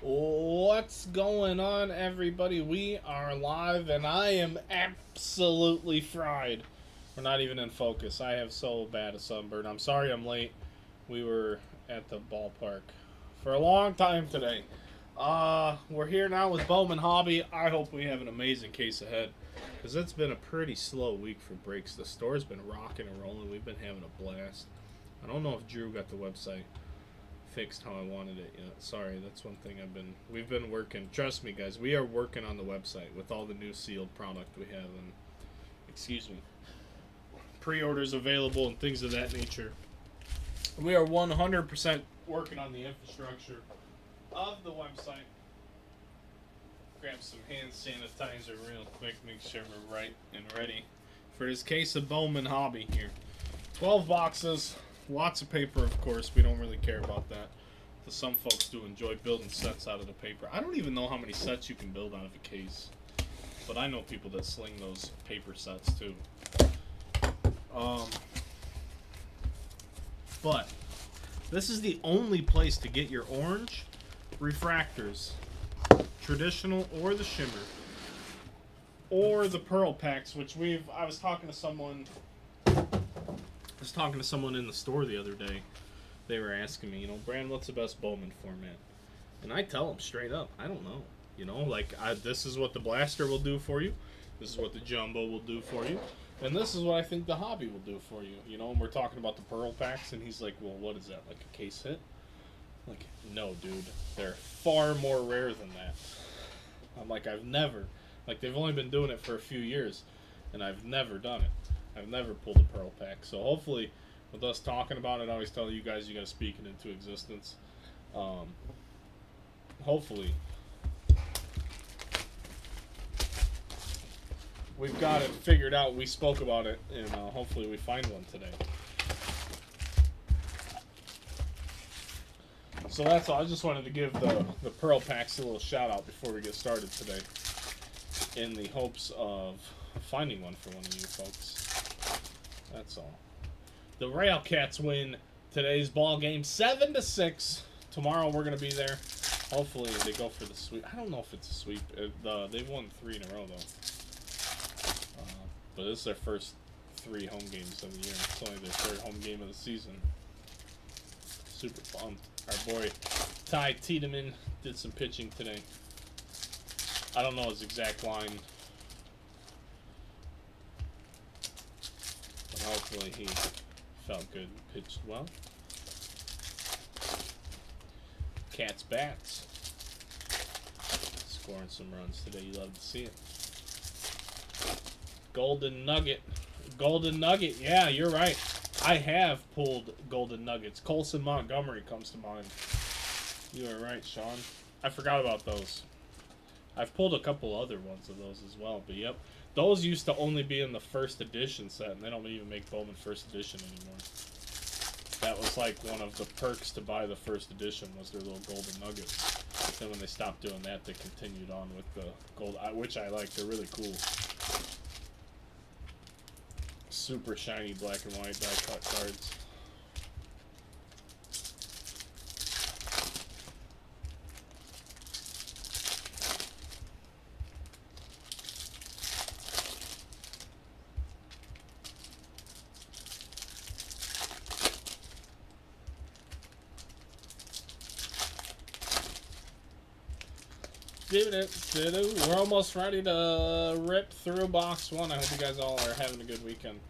What's going on, everybody? We are live, and I am absolutely fried. We're not even in focus. I have so bad a sunburn. I'm sorry I'm late. We were at the ballpark for a long time today. We're here now with Bowman Hobby. I hope we have an amazing case ahead, because it's been a pretty slow week for breaks. The store's been rocking and rolling. We've been having a blast. I don't know if Drew got the website fixed how I wanted it yet. Sorry, that's one thing we've been working. Trust me, guys, we are working on the website with all the new sealed product we have, and excuse me, pre-orders available and things of that nature. We are 100% working on the infrastructure of the website. Grab some hand sanitizer real quick, make sure we're right and ready for this case of Bowman Hobby here. 12 boxes. Lots of paper, of course. We don't really care about that. But some folks do enjoy building sets out of the paper. I don't even know how many sets you can build out of a case. But I know people that sling those paper sets, too. But this is the only place to get your orange refractors. Traditional or the shimmer. Or the pearl packs, which I was talking to someone in the store the other day. They were asking me, Brand, what's the best Bowman format? And I tell them straight up, I don't know. This is what the blaster will do for you. This is what the jumbo will do for you. And this is what I think the hobby will do for you. And we're talking about the pearl packs, and he's like, well, what is that, like a case hit? I'm like, no, dude. They're far more rare than that. I'm like, they've only been doing it for a few years, and I've never done it. I've never pulled a pearl pack, so hopefully, with us talking about it, I always tell you guys you got to speak it into existence. Hopefully, we've got it figured out. We spoke about it, and hopefully we find one today. So that's all. I just wanted to give the pearl packs a little shout out before we get started today, in the hopes of finding one for one of you folks. That's all. The Railcats win today's ball game 7-6. Tomorrow we're going to be there. Hopefully they go for the sweep. I don't know if it's a sweep. They've won 3 in a row, though. But this is their first 3 home games of the year. It's only their 3rd home game of the season. Super pumped. Our boy Ty Tiedemann did some pitching today. I don't know his exact line. Hopefully he felt good, pitched well. Cats bats. Scoring some runs today. You love to see it. Golden Nugget. Golden Nugget. Yeah, you're right. I have pulled Golden Nuggets. Colson Montgomery comes to mind. You are right, Sean. I forgot about those. I've pulled a couple other ones of those as well, but yep. Those used to only be in the first edition set, and they don't even make Bowman first edition anymore. That was like one of the perks to buy the first edition, was their little golden nuggets. Then when they stopped doing that, they continued on with the gold, which I like. They're really cool. Super shiny black and white die-cut cards. We're almost ready to rip through box 1. I hope you guys all are having a good weekend.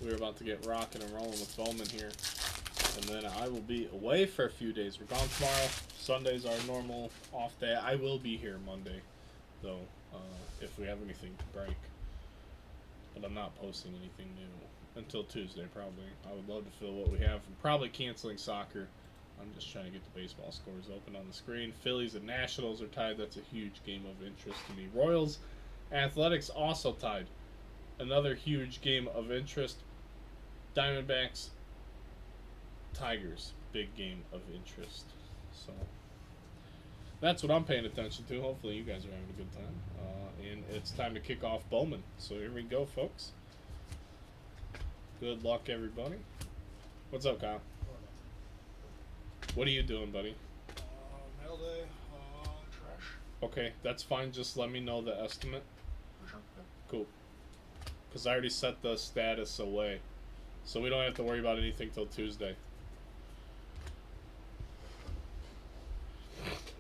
We're about to get rocking and rolling with Bowman here. And then I will be away for a few days. We're gone tomorrow. Sunday's our normal off day. I will be here Monday, though, if we have anything to break. But I'm not posting anything new until Tuesday, probably. I would love to fill what we have. I'm probably canceling soccer. I'm just trying to get the baseball scores open on the screen. Phillies and Nationals are tied. That's a huge game of interest to me. Royals, Athletics also tied. Another huge game of interest. Diamondbacks, Tigers, big game of interest. So that's what I'm paying attention to. Hopefully you guys are having a good time. And it's time to kick off Bowman. So here we go, folks. Good luck, everybody. What's up, Kyle? What are you doing, buddy? Mail day. Okay, that's fine. Just let me know the estimate. Cool. Because I already set the status away. So we don't have to worry about anything till Tuesday.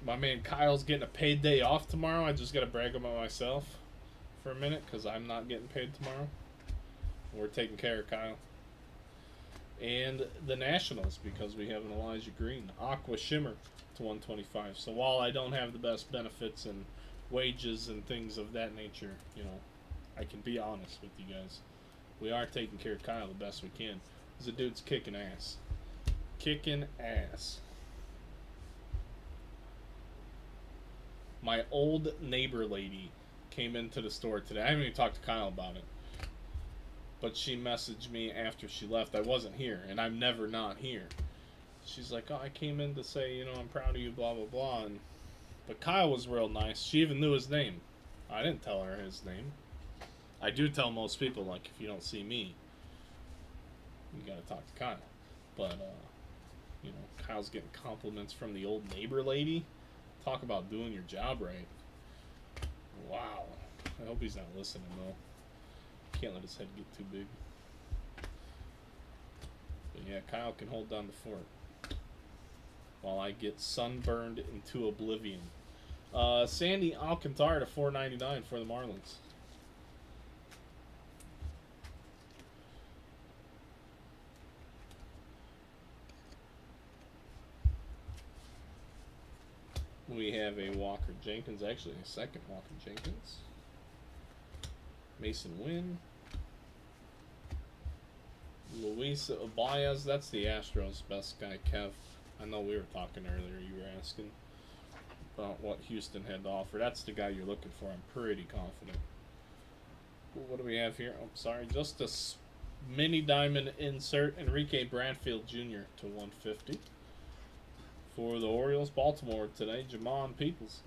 My man Kyle's getting a paid day off tomorrow. I just got to brag about myself for a minute because I'm not getting paid tomorrow. We're taking care of Kyle. And the Nationals, because we have an Elijah Green. Aqua Shimmer to 125. So while I don't have the best benefits and wages and things of that nature, you know, I can be honest with you guys. We are taking care of Kyle the best we can. Because the dude's kicking ass. Kicking ass. My old neighbor lady came into the store today. I haven't even talked to Kyle about it. But she messaged me after she left. I wasn't here, and I'm never not here. She's like, oh, I came in to say, you know, I'm proud of you, blah, blah, blah. But Kyle was real nice. She even knew his name. I didn't tell her his name. I do tell most people, like, if you don't see me, you gotta talk to Kyle. But, you know, Kyle's getting compliments from the old neighbor lady. Talk about doing your job right. Wow. I hope he's not listening, though. Can't let his head get too big. But yeah, Kyle can hold down the fort while I get sunburned into oblivion. Sandy Alcantara to $4.99 for the Marlins. We have a Walker Jenkins, actually a second Walker Jenkins. Mason Wynn. Luis Baez, that's the Astros' best guy, Kev. I know we were talking earlier, you were asking about what Houston had to offer. That's the guy you're looking for, I'm pretty confident. What do we have here? Oh, sorry, just a mini diamond insert. Enrique Bradfield Jr. to 150. For the Orioles, Baltimore today, Jamon Peoples.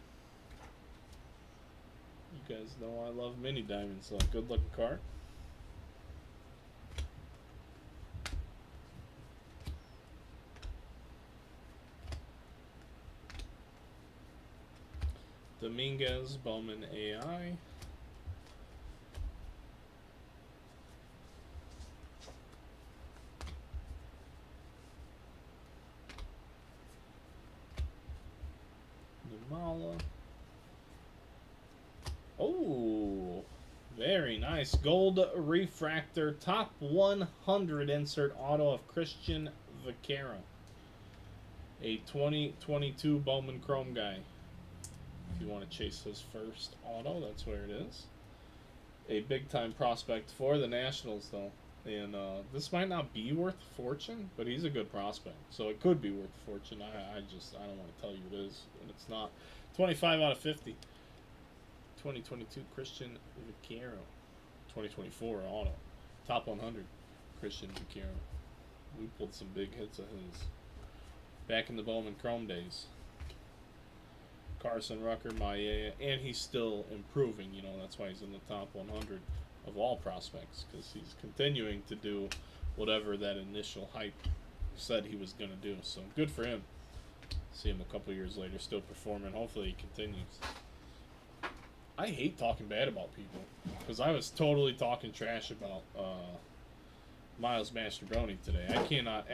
You guys know I love mini diamonds, so good looking card. Dominguez, Bowman AI. Namala. Oh, very nice. Gold refractor, top 100 insert auto of Christian Vaquero. A 2022 Bowman Chrome guy. If you want to chase his first auto, that's where it is. A big-time prospect for the Nationals, though. And this might not be worth a fortune, but he's a good prospect. So it could be worth a fortune. I don't want to tell you it is, and it's not. 25 out of 50. 2022 Christian Vaquero. 2024 auto. Top 100 Christian Vaquero. We pulled some big hits of his. Back in the Bowman Chrome days. Carson Rucker, Maia, and he's still improving. You know, that's why he's in the top 100 of all prospects, because he's continuing to do whatever that initial hype said he was going to do. So good for him. See him a couple years later still performing. Hopefully he continues. I hate talking bad about people, because I was totally talking trash about Miles Mastrobuoni today. I cannot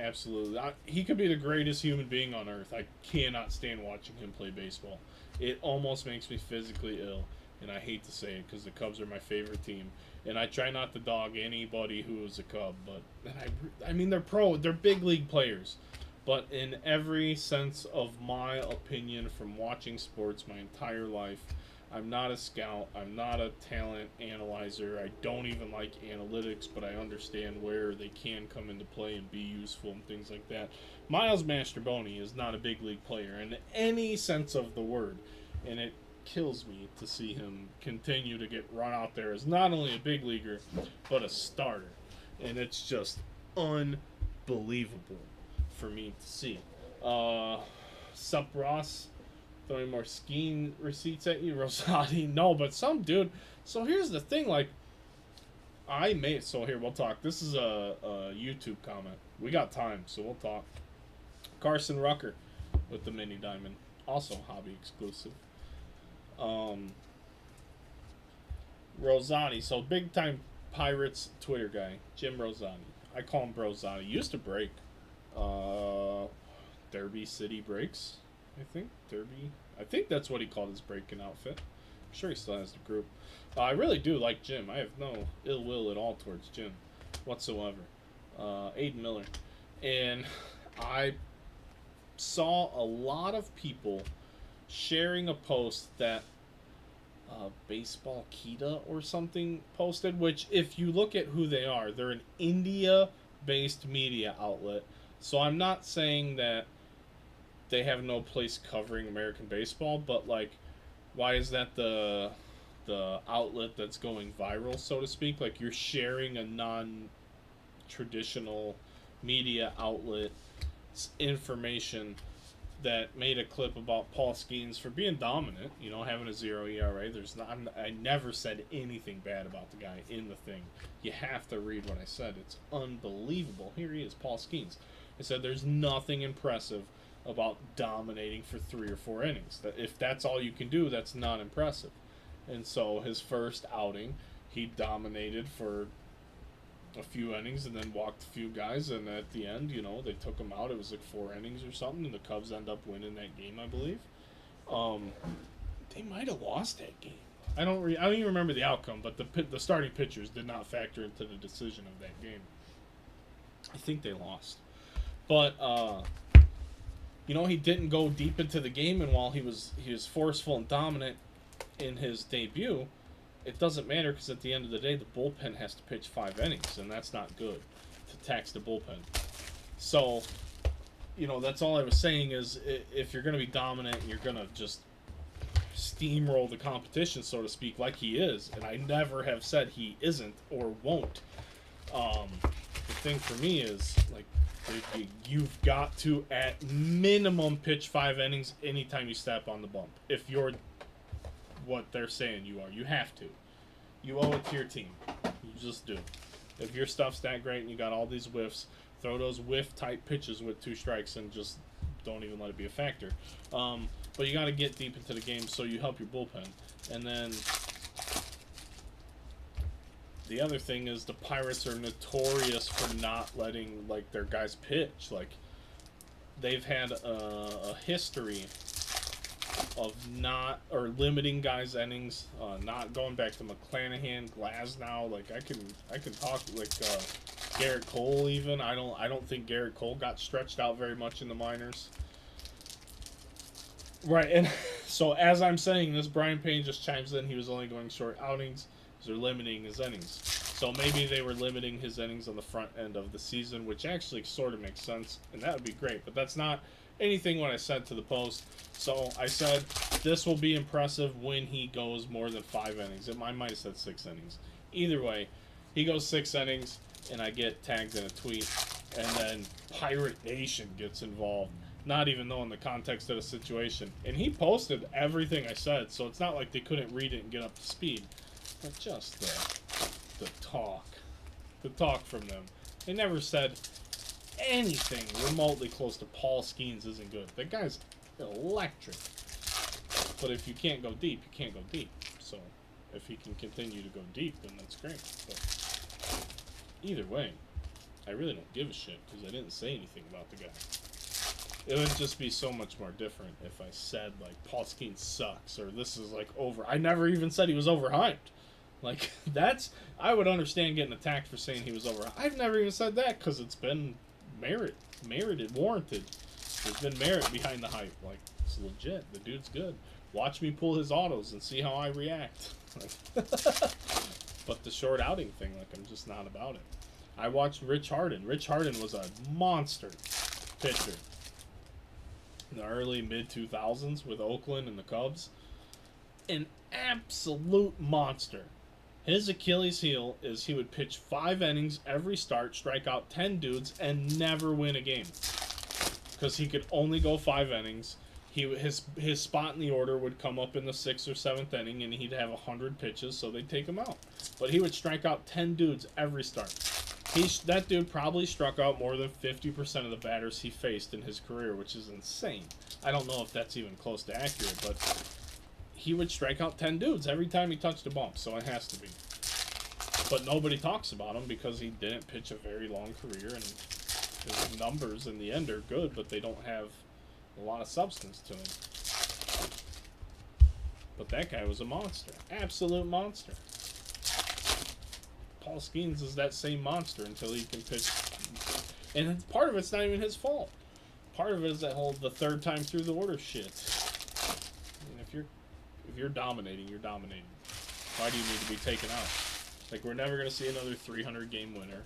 he could be the greatest human being on earth. I cannot stand watching him play baseball. It almost makes me physically ill, and I hate to say it because the Cubs are my favorite team. And I try not to dog anybody who is a Cub, but I mean they're they're big league players. But in every sense of my opinion from watching sports my entire life, I'm not a scout. I'm not a talent analyzer. I don't even like analytics, but I understand where they can come into play and be useful and things like that. Miles Mastrobuoni is not a big league player in any sense of the word, and it kills me to see him continue to get run out there as not only a big leaguer, but a starter. And it's just unbelievable for me to see. Sup, Ross? Throwing more skiing receipts at you, Rosati? No, but some dude. So here's the thing, like, so here, we'll talk. This is a YouTube comment. We got time, so we'll talk. Carson Rucker with the mini diamond. Also hobby exclusive. Rosati, so big time Pirates Twitter guy, Jim Rosati. I call him Brosati. Used to break. Derby City Breaks, I think. Derby. I think that's what he called his breaking outfit. I'm sure he still has the group. I really do like Jim. I have no ill will at all towards Jim whatsoever. Aiden Miller. And I saw a lot of people sharing a post that Baseball Kita or something posted, which if you look at who they are, they're an India-based media outlet. So I'm not saying that they have no place covering American baseball, but like, why is that the outlet that's going viral, so to speak? Like, you're sharing a non-traditional media outlet information that made a clip about Paul Skeens for being dominant, you know, having a 0 ERA. I never said anything bad about the guy in the thing. You have to read what I said. It's unbelievable. Here he is, Paul Skeens. I said there's nothing impressive about dominating for 3 or 4 innings. That if that's all you can do, that's not impressive. And so his first outing, he dominated for a few innings and then walked a few guys, and at the end, you know, they took him out. It was like 4 innings or something, and the Cubs end up winning that game, I believe. They might have lost that game. I don't even remember the outcome, but the starting pitchers did not factor into the decision of that game. I think they lost. But you know, he didn't go deep into the game, and while he was forceful and dominant in his debut, it doesn't matter because at the end of the day, the bullpen has to pitch 5 innings, and that's not good to tax the bullpen. So, you know, that's all I was saying is if you're going to be dominant and you're going to just steamroll the competition, so to speak, like he is, and I never have said he isn't or won't. The thing for me is, like, you've got to, at minimum, pitch 5 innings anytime you step on the bump. If you're what they're saying you are, you have to. You owe it to your team. You just do. If your stuff's that great and you got all these whiffs, throw those whiff-type pitches with 2 strikes and just don't even let it be a factor. But you got to get deep into the game so you help your bullpen. And then the other thing is the Pirates are notorious for not letting, like, their guys pitch. Like, they've had a history of not, or limiting guys' innings, not going back to McClanahan, Glasnow. Like, I can talk, like, Garrett Cole even. I don't think Garrett Cole got stretched out very much in the minors. Right, and so as I'm saying this, Brian Payne just chimes in. He was only going short outings. They're limiting his innings. So maybe they were limiting his innings on the front end of the season, which actually sort of makes sense, and that would be great. But that's not anything what I said to the post. So I said this will be impressive when he goes more than 5 innings. I might have said 6 innings. Either way, he goes 6 innings, and I get tagged in a tweet, and then Pirate Nation gets involved, not even knowing the context of the situation. And he posted everything I said, so it's not like they couldn't read it and get up to speed. But just the talk from them. They never said anything remotely close to Paul Skeens isn't good. That guy's electric. But if you can't go deep, you can't go deep. So if he can continue to go deep, then that's great. But either way, I really don't give a shit because I didn't say anything about the guy. It would just be so much more different if I said, like, Paul Skeens sucks, or this is, like, over. I never even said he was overhyped. Like, I would understand getting attacked for saying he was overhyped. I've never even said that because it's been merited, warranted. There's been merit behind the hype. Like, it's legit. The dude's good. Watch me pull his autos and see how I react. But the short outing thing, like, I'm just not about it. I watched Rich Harden. Rich Harden was a monster pitcher in the early mid-2000s with Oakland and the Cubs. An absolute monster. His Achilles heel is he would pitch 5 innings every start, strike out 10 dudes, and never win a game. Because he could only go 5 innings. His spot in the order would come up in the 6th or 7th inning, and he'd have 100 pitches, so they'd take him out. But he would strike out 10 dudes every start. That dude probably struck out more than 50% of the batters he faced in his career, which is insane. I don't know if that's even close to accurate, but he would strike out 10 dudes every time he touched a bump, so it has to be. But nobody talks about him because he didn't pitch a very long career, and his numbers in the end are good, but they don't have a lot of substance to him. But that guy was a monster. Absolute monster. Paul Skeens is that same monster until he can pitch. And part of it's not even his fault. Part of it is that whole the third time through the order shit. I mean, if you're dominating, you're dominating. Why do you need to be taken out? Like, we're never going to see another 300-game winner.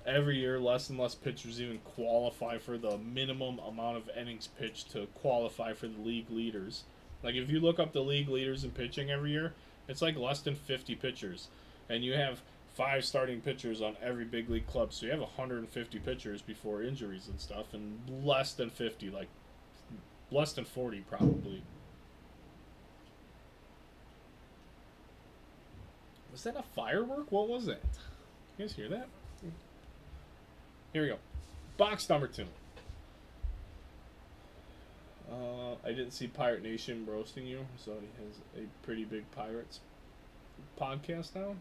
Every year, less and less pitchers even qualify for the minimum amount of innings pitched to qualify for the league leaders. Like, if you look up the league leaders in pitching every year, it's like less than 50 pitchers. And you have 5 starting pitchers on every big league club. So you have 150 pitchers before injuries and stuff, and less than 50, like, less than 40 probably. Was that a firework? What was it? You guys hear that? Here we go. Box number 2. I didn't see Pirate Nation roasting you, so he has a pretty big Pirates podcast now.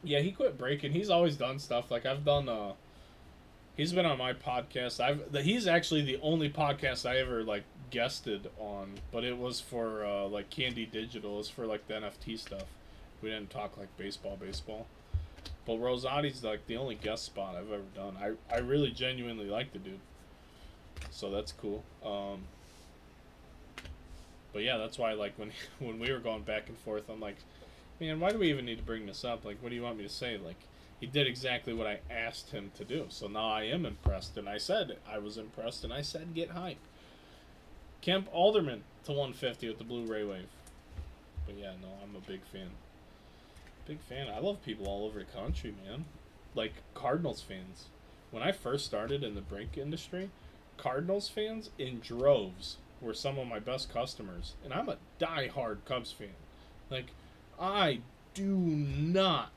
Yeah, he quit breaking. He's always done stuff. Like, I've done, he's been on my podcast. He's actually the only podcast I ever, like, guested on, but it was for, like, Candy Digital. It was for, like, the NFT stuff. We didn't talk like baseball. But Rosati's like the only guest spot I've ever done. I really genuinely like the dude. So that's cool. But yeah, that's why like when we were going back and forth, I'm like, man, why do we even need to bring this up? Like, what do you want me to say? Like, he did exactly what I asked him to do. So now I am impressed, and I said I was impressed, and I said get hype. Kemp Alderman to 150 with the Blu-ray wave. But yeah, no, I'm a big fan. Big fan. I love people all over the country, man. Like Cardinals fans. When I first started in the break industry, Cardinals fans in droves were some of my best customers. And I'm a die-hard Cubs fan. Like, I do not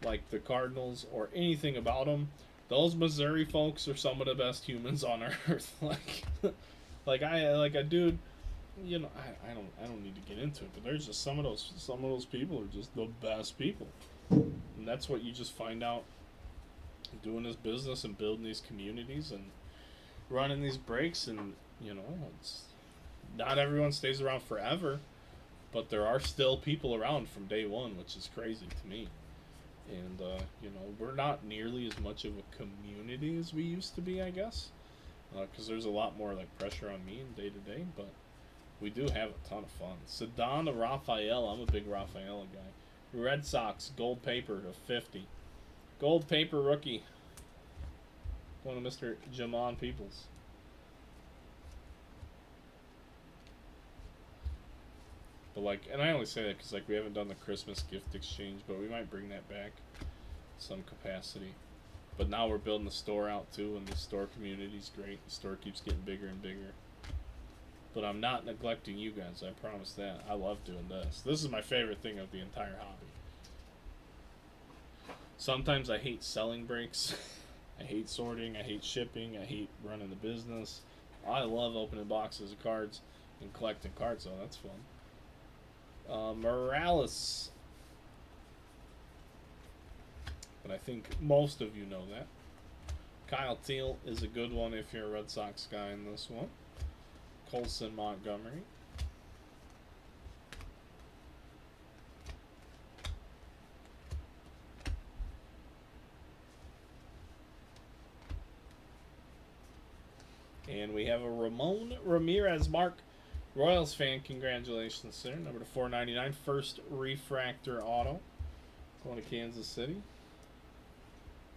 like the Cardinals or anything about them. Those Missouri folks are some of the best humans on earth. like a dude. You know, I don't need to get into it, but there's just some of those people are just the best people, and that's what you just find out doing this business and building these communities and running these breaks. And you know, it's not everyone stays around forever, but there are still people around from day one, which is crazy to me. And you know, we're not nearly as much of a community as we used to be, I guess, because there's a lot more like pressure on me in day to day, but we do have a ton of fun. Sedona Raphael. I'm a big Raphael guy. Red Sox gold paper to 50. Gold paper rookie. One of Mr. Jamon Peoples. But like, and I only say that because like we haven't done the Christmas gift exchange, but we might bring that back in some capacity. But now we're building the store out too, and the store community's great. The store keeps getting bigger and bigger. But I'm not neglecting you guys, I promise that. I love doing this. This is my favorite thing of the entire hobby. Sometimes I hate selling breaks. I hate sorting. I hate shipping. I hate running the business. I love opening boxes of cards and collecting cards, so that's fun. Morales. But I think most of you know that. Kyle Teal is a good one if you're a Red Sox guy in this one. Colson Montgomery. And we have a Ramon Ramirez. Mark, Royals fan, congratulations, sir. Number to 499, first refractor auto. Going to Kansas City.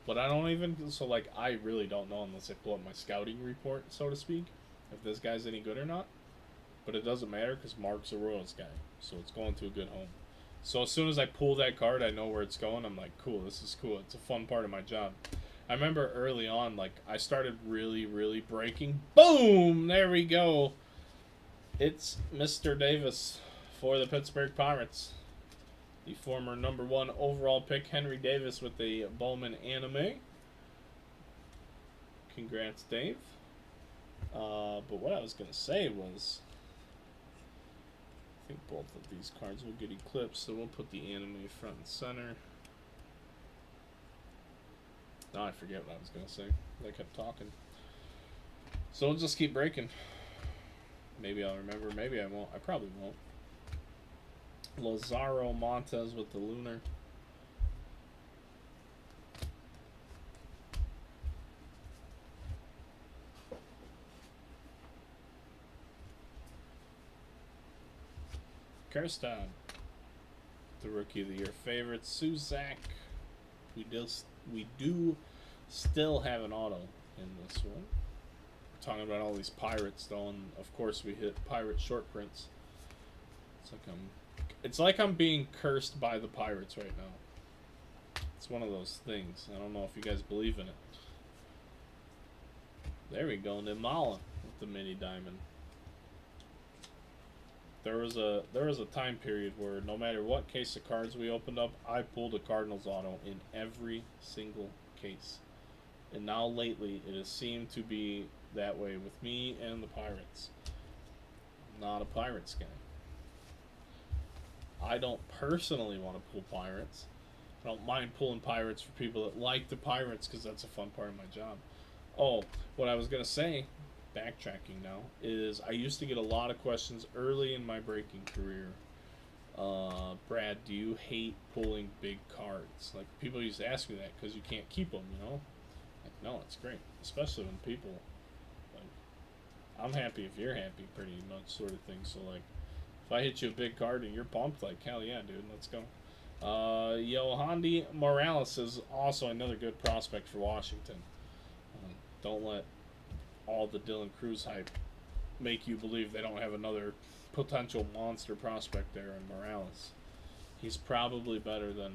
But I don't even, so like, I really don't know unless I pull up my scouting report, so to speak, if this guy's any good or not. But it doesn't matter because Mark's a Royals guy, so it's going to a good home. So as soon as I pull that card, I know where it's going. I'm like, cool, this is cool. It's a fun part of my job. I remember early on, like, I started really, really breaking. Boom! There we go. It's Mr. Davis for the Pittsburgh Pirates. The former number 1 overall pick, Henry Davis, with the Bowman anime. Congrats, Dave. But what I was going to say was, I think both of these cards will get eclipsed, so we'll put the anime front and center. Now I forget what I was going to say. I kept talking. So we'll just keep breaking. Maybe I'll remember. Maybe I won't. I probably won't. Lazaro Montes with the Lunar. Kirstad, the Rookie of the Year favorite. Suzak. We do still have an auto in this one. We're talking about all these pirates though, and of course we hit pirate short prints. It's like I'm being cursed by the pirates right now. It's one of those things. I don't know if you guys believe in it. There we go, Nimala with the mini diamond. There was a time period where no matter what case of cards we opened up, I pulled a Cardinals auto in every single case. And now lately, it has seemed to be that way with me and the Pirates. I'm not a Pirates guy. I don't personally want to pull Pirates. I don't mind pulling Pirates for people that like the Pirates because that's a fun part of my job. Oh, what I was going to say, backtracking now, is I used to get a lot of questions early in my breaking career. Brad, do you hate pulling big cards? Like, people used to ask me that because you can't keep them, you know? Like, no, it's great. Especially when people, like, I'm happy if you're happy, pretty much sort of thing. So, like, if I hit you a big card and you're pumped, like, hell yeah, dude, let's go. Yohandy Morales is also another good prospect for Washington. Don't let all the Dylan Cruz hype make you believe they don't have another potential monster prospect there in Morales. He's probably better than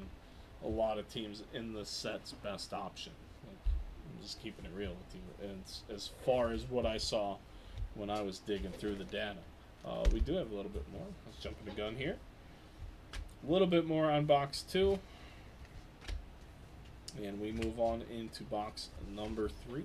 a lot of teams in the set's best option. Like, I'm just keeping it real with you. And as far as what I saw when I was digging through the data, we do have a little bit more. Let's jump in the gun here. A little bit more on box 2. And we move on into box number 3.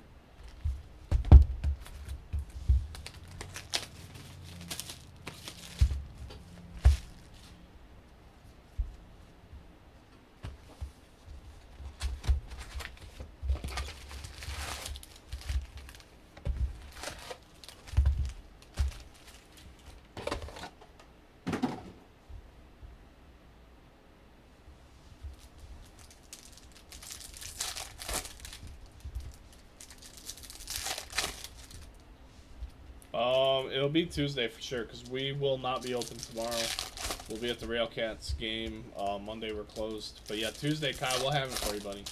It'll be Tuesday for sure, because we will not be open tomorrow. We'll be at the Railcats game. Monday we're closed. But yeah, Tuesday, Kyle, we'll have it for you, buddy.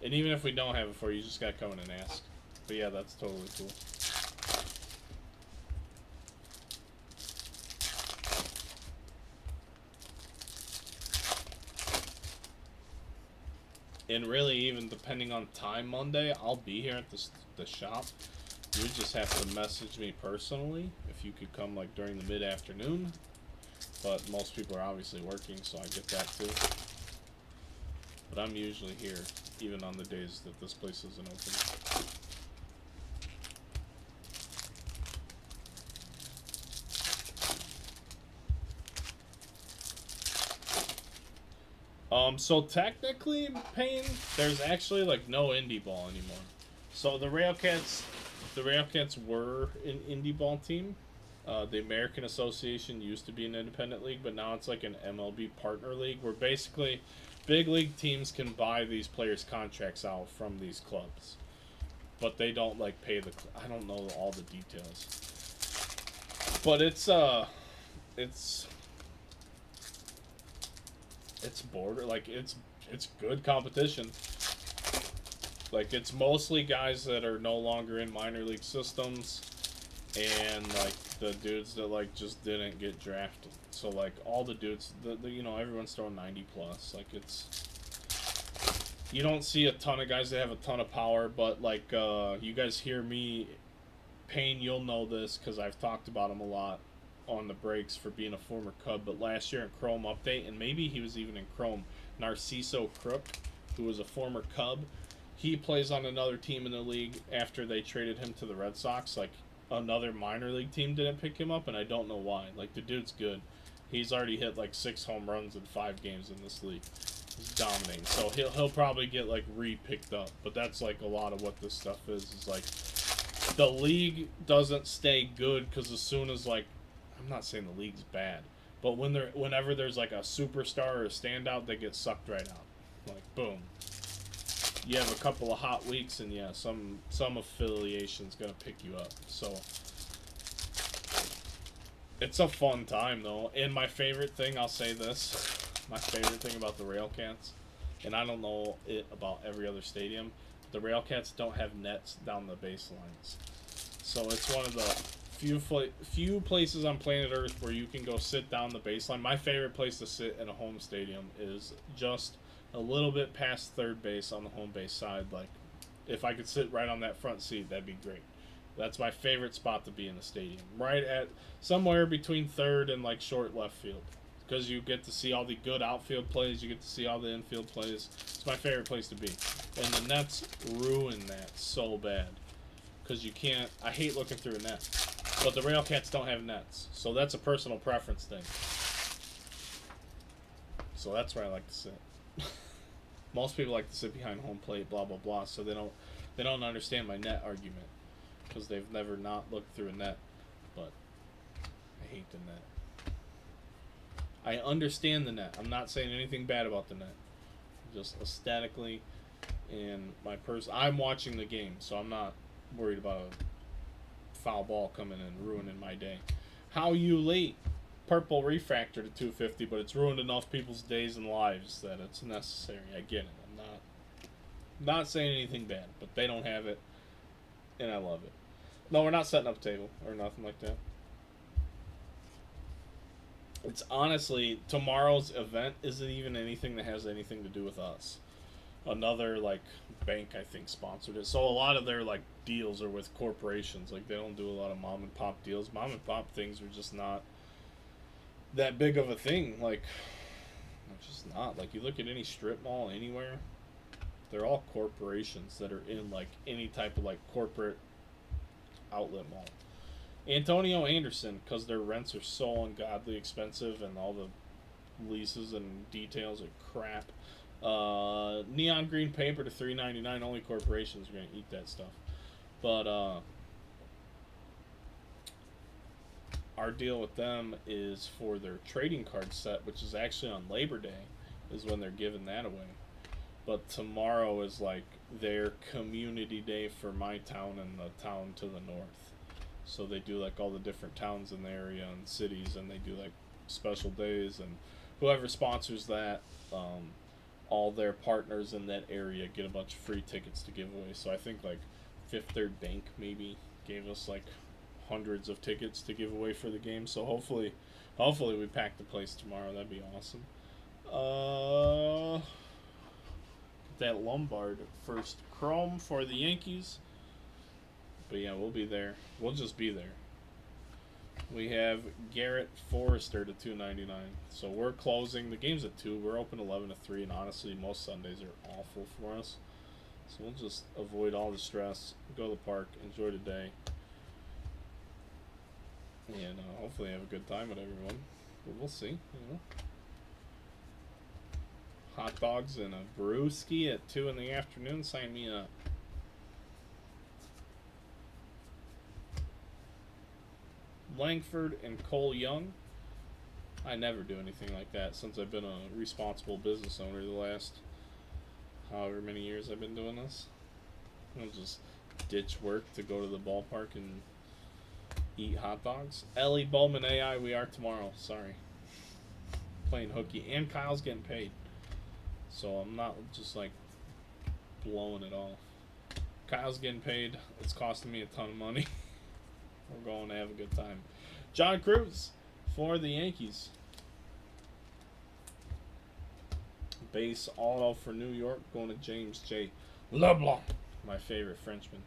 And even if we don't have it for you, you just gotta come in and ask. But yeah, that's totally cool. And really, even depending on time Monday, I'll be here at the shop. You just have to message me personally if you could come like during the mid-afternoon. But most people are obviously working, so I get that too. But I'm usually here, even on the days that this place isn't open. So technically, Payne, there's actually like no indie ball anymore. So the Railcats were an indie ball team. The American Association used to be an independent league, but now it's like an MLB partner league where basically big league teams can buy these players' contracts out from these clubs. But they don't like pay the I don't know all the details. But it's border like it's good competition. Like, it's mostly guys that are no longer in minor league systems, and like the dudes that like just didn't get drafted. So like all the dudes, you know, everyone's throwing 90 plus. Like, it's, you don't see a ton of guys that have a ton of power, but like you guys hear me, Payne, you'll know this because I've talked about him a lot on the breaks for being a former Cub. But last year in Chrome Update, and maybe he was even in Chrome, Narciso Crook, who was a former Cub. He plays on another team in the league after they traded him to the Red Sox. Like, another minor league team didn't pick him up, and I don't know why. Like, the dude's good. He's already hit like 6 home runs in 5 games in this league. He's dominating. So he'll probably get like re-picked up. But that's like a lot of what this stuff is like the league doesn't stay good because as soon as like, I'm not saying the league's bad, but whenever there's like a superstar or a standout, they get sucked right out. Like boom. You have a couple of hot weeks, and yeah, some affiliation's gonna pick you up. So it's a fun time though. And my favorite thing, I'll say this, my favorite thing about the Railcats, and I don't know it about every other stadium, the Railcats don't have nets down the baselines. So it's one of the few places on planet Earth where you can go sit down the baseline. My favorite place to sit in a home stadium is just a little bit past third base on the home base side. Like, if I could sit right on that front seat, that'd be great. That's my favorite spot to be in the stadium. Right at somewhere between third and like short left field. Because you get to see all the good outfield plays, you get to see all the infield plays. It's my favorite place to be. And the Nets ruin that so bad. Because you can't, I hate looking through a net. But the Railcats don't have nets. So that's a personal preference thing. So that's where I like to sit. Most people like to sit behind home plate, blah, blah, blah. So they don't understand my net argument. Because they've never not looked through a net. But I hate the net. I understand the net. I'm not saying anything bad about the net. Just aesthetically, and I'm watching the game, so I'm not worried about a foul ball coming and ruining my day. How you late? Purple refractor to 250, but it's ruined enough people's days and lives that it's necessary. I get it. I'm not saying anything bad, but they don't have it, and I love it. No, we're not setting up a table or nothing like that. It's honestly, tomorrow's event isn't even anything that has anything to do with us. Another like bank, I think, sponsored it. So a lot of their like deals are with corporations. Like they don't do a lot of mom and pop deals. Mom and pop things are just not that big of a thing. Like it's just not. Like you look at any strip mall anywhere, they're all corporations that are in like any type of like corporate outlet mall. Antonio Anderson, because their rents are so ungodly expensive and all the leases and details are crap. Neon green paper to $3.99. Only corporations are going to eat that stuff. But our deal with them is for their trading card set, which is actually on Labor Day, is when they're giving that away. But tomorrow is like their community day for my town and the town to the north. So they do like all the different towns in the area and cities, and they do like special days, and whoever sponsors that, all their partners in that area get a bunch of free tickets to give away. So I think like Fifth Third Bank maybe gave us like hundreds of tickets to give away for the game. So hopefully we pack the place tomorrow. That'd be awesome. That Lombard first chrome for the Yankees. But yeah, we'll be there. We'll just be there. We have Garrett Forrester to $2.99. So we're closing. The game's at 2. We're open 11 to 3, and honestly, most Sundays are awful for us. So we'll just avoid all the stress, go to the park, enjoy the day, and hopefully have a good time with everyone. But we'll see. You know, hot dogs and a brewski at 2 in the afternoon. Sign me up. Langford and Cole Young. I never do anything like that since I've been a responsible business owner the last however many years I've been doing this. I'll just ditch work to go to the ballpark and eat hot dogs. Ellie Bowman AI, we are tomorrow. Sorry. Playing hooky. And Kyle's getting paid. So I'm not just like blowing it off. Kyle's getting paid. It's costing me a ton of money. We're going to have a good time. John Cruz for the Yankees. Base auto for New York going to James J. LeBlanc, my favorite Frenchman.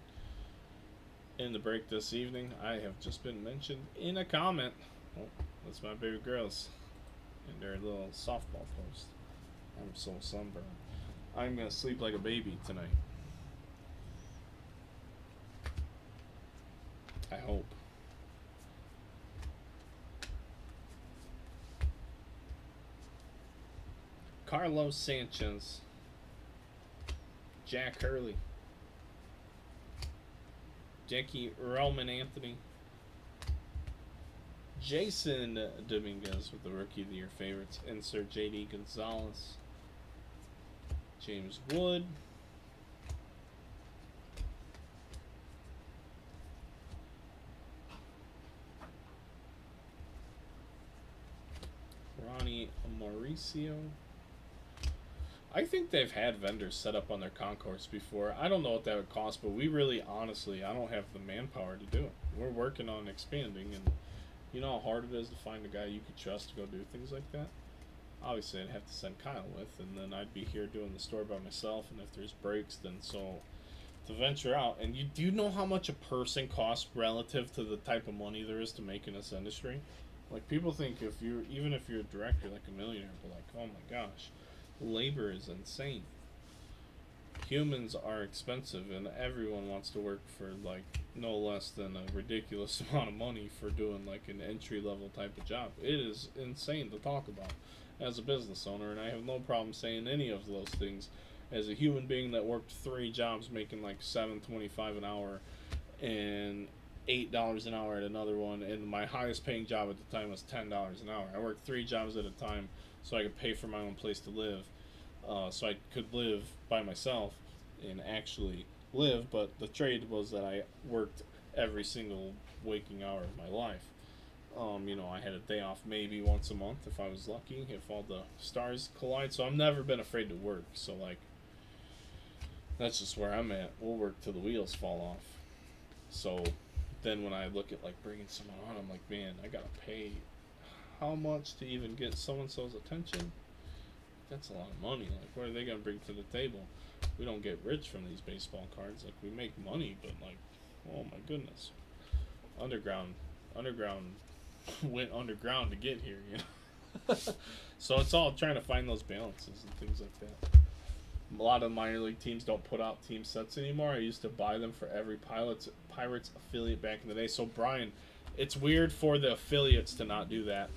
In the break this evening, I have just been mentioned in a comment. Oh, that's my baby girls and their little softball post. I'm so sunburned. I'm going to sleep like a baby tonight. I hope. Carlos Sanchez, Jack Hurley, Jackie Roman Anthony, Jason Dominguez with the Rookie of the Year favorites. Insert JD Gonzalez, James Wood, Ronnie Mauricio. I think they've had vendors set up on their concourse before. I don't know what that would cost, but we really, honestly, I don't have the manpower to do it. We're working on expanding, and you know how hard it is to find a guy you could trust to go do things like that? Obviously, I'd have to send Kyle with, and then I'd be here doing the store by myself, and if there's breaks, then so to venture out. And you do know how much a person costs relative to the type of money there is to make in this industry? Like, people think if you're, even if you're a director, like a millionaire, but like, oh my gosh, labor is insane. Humans are expensive, and everyone wants to work for like no less than a ridiculous amount of money for doing like an entry level type of job. It is insane to talk about as a business owner, and I have no problem saying any of those things as a human being that worked 3 jobs making like $7.25 an hour and $8 an hour at another one, and my highest paying job at the time was $10 an hour. I worked 3 jobs at a time so I could pay for my own place to live, so I could live by myself and actually live. But the trade was that I worked every single waking hour of my life. You know, I had a day off maybe once a month if I was lucky, if all the stars collide. So I've never been afraid to work. So like, that's just where I'm at. We'll work till the wheels fall off. So then when I look at like bringing someone on, I'm like, man, I gotta pay how much to even get so-and-so's attention? That's a lot of money. Like, what are they gonna bring to the table? We don't get rich from these baseball cards. Like, we make money, but like, oh my goodness. Underground went underground to get here, you know. So it's all trying to find those balances and things like that. A lot of minor league teams don't put out team sets anymore. I used to buy them for every Pirates affiliate back in the day. So Brian, it's weird for the affiliates to not do that,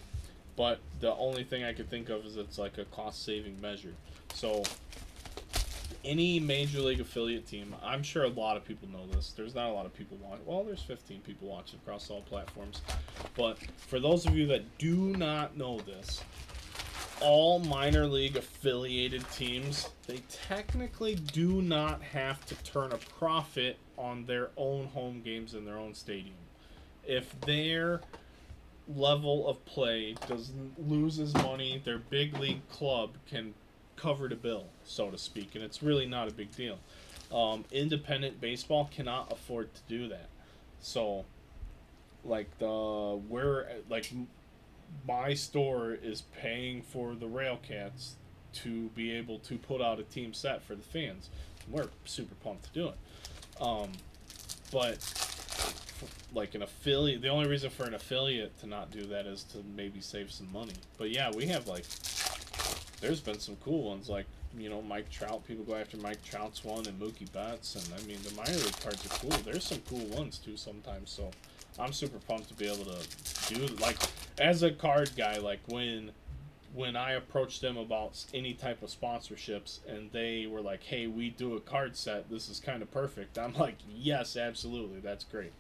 but the only thing I could think of is it's like a cost-saving measure. So any major league affiliate team, I'm sure a lot of people know this. There's not a lot of people watching. Well, there's 15 people watching across all platforms. But for those of you that do not know this, all minor league affiliated teams, they technically do not have to turn a profit on their own home games in their own stadium. If their level of play loses money, their big league club can cover the bill, so to speak, and it's really not a big deal. Independent baseball cannot afford to do that. So, like my store is paying for the Railcats to be able to put out a team set for the fans. We're super pumped to do it. But like an affiliate, the only reason for an affiliate to not do that is to maybe save some money. But yeah, we have like, there's been some cool ones, like, you know, Mike Trout. People go after Mike Trout's one and Mookie Betts, and I mean, the minor league cards are cool. There's some cool ones too sometimes, so I'm super pumped to be able to do, like, as a card guy, like when I approached them about any type of sponsorships and they were like, hey, we do a card set, this is kind of perfect, I'm like, yes, absolutely, that's great.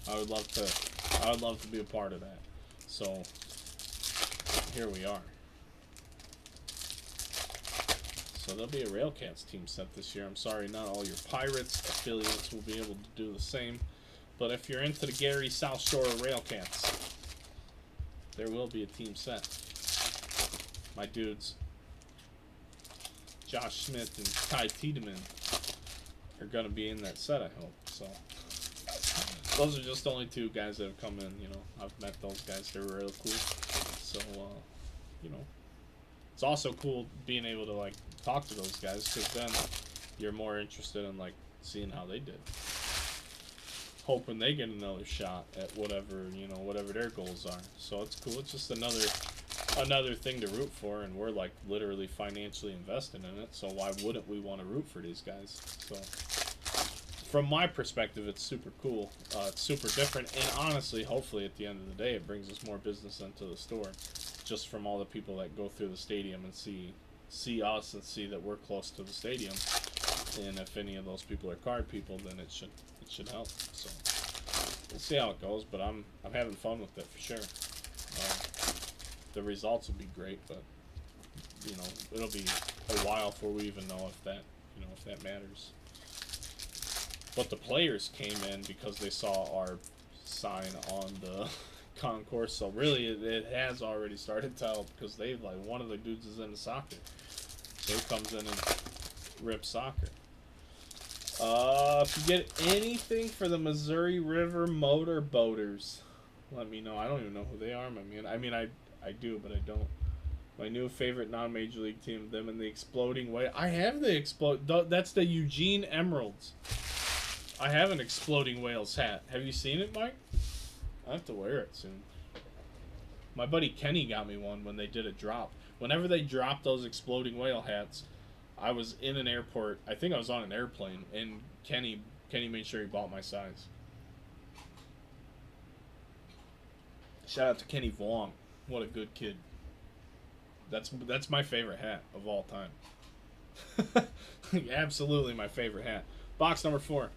I would love to be a part of that. So here we are. So there'll be a Railcats team set this year. I'm sorry, not all your Pirates affiliates will be able to do the same. But if you're into the Gary South Shore Railcats, there will be a team set. My dudes, Josh Smith and Ty Tiedemann, are going to be in that set, I hope. So those are just the only 2 guys that have come in. You know, I've met those guys. They're really cool. So, you know, it's also cool being able to, like, talk to those guys, because then you're more interested in, like, seeing how they did. Hoping they get another shot at whatever, you know, whatever their goals are. So it's cool. It's just another thing to root for, and we're like literally financially invested in it. So why wouldn't we want to root for these guys? So from my perspective, it's super cool. It's super different, and honestly, hopefully at the end of the day, it brings us more business into the store, just from all the people that go through the stadium and see see us and see that we're close to the stadium. And if any of those people are card people, then it should help. So we'll see how it goes, but I'm having fun with it for sure. The results will be great, but you know, it'll be a while before we even know if that matters. But the players came in because they saw our sign on the concourse, so really it has already started to help, because they, like, one of the dudes is into soccer, so he comes in and rips soccer. If you get anything for the Missouri River Motor Boaters, let me know. I don't even know who they are, I mean I do, but I don't. My new favorite non-major league team, them and the Exploding Whale. I have the that's the Eugene Emeralds. I have an Exploding Whales hat. Have you seen it, Mike? I have to wear it soon. My buddy Kenny got me one when they did a drop. Whenever they dropped those Exploding Whale hats, I was in an airport. I think I was on an airplane, and Kenny made sure he bought my size. Shout out to Kenny Vuong. What a good kid. That's my favorite hat of all time. Absolutely my favorite hat. Box number 4.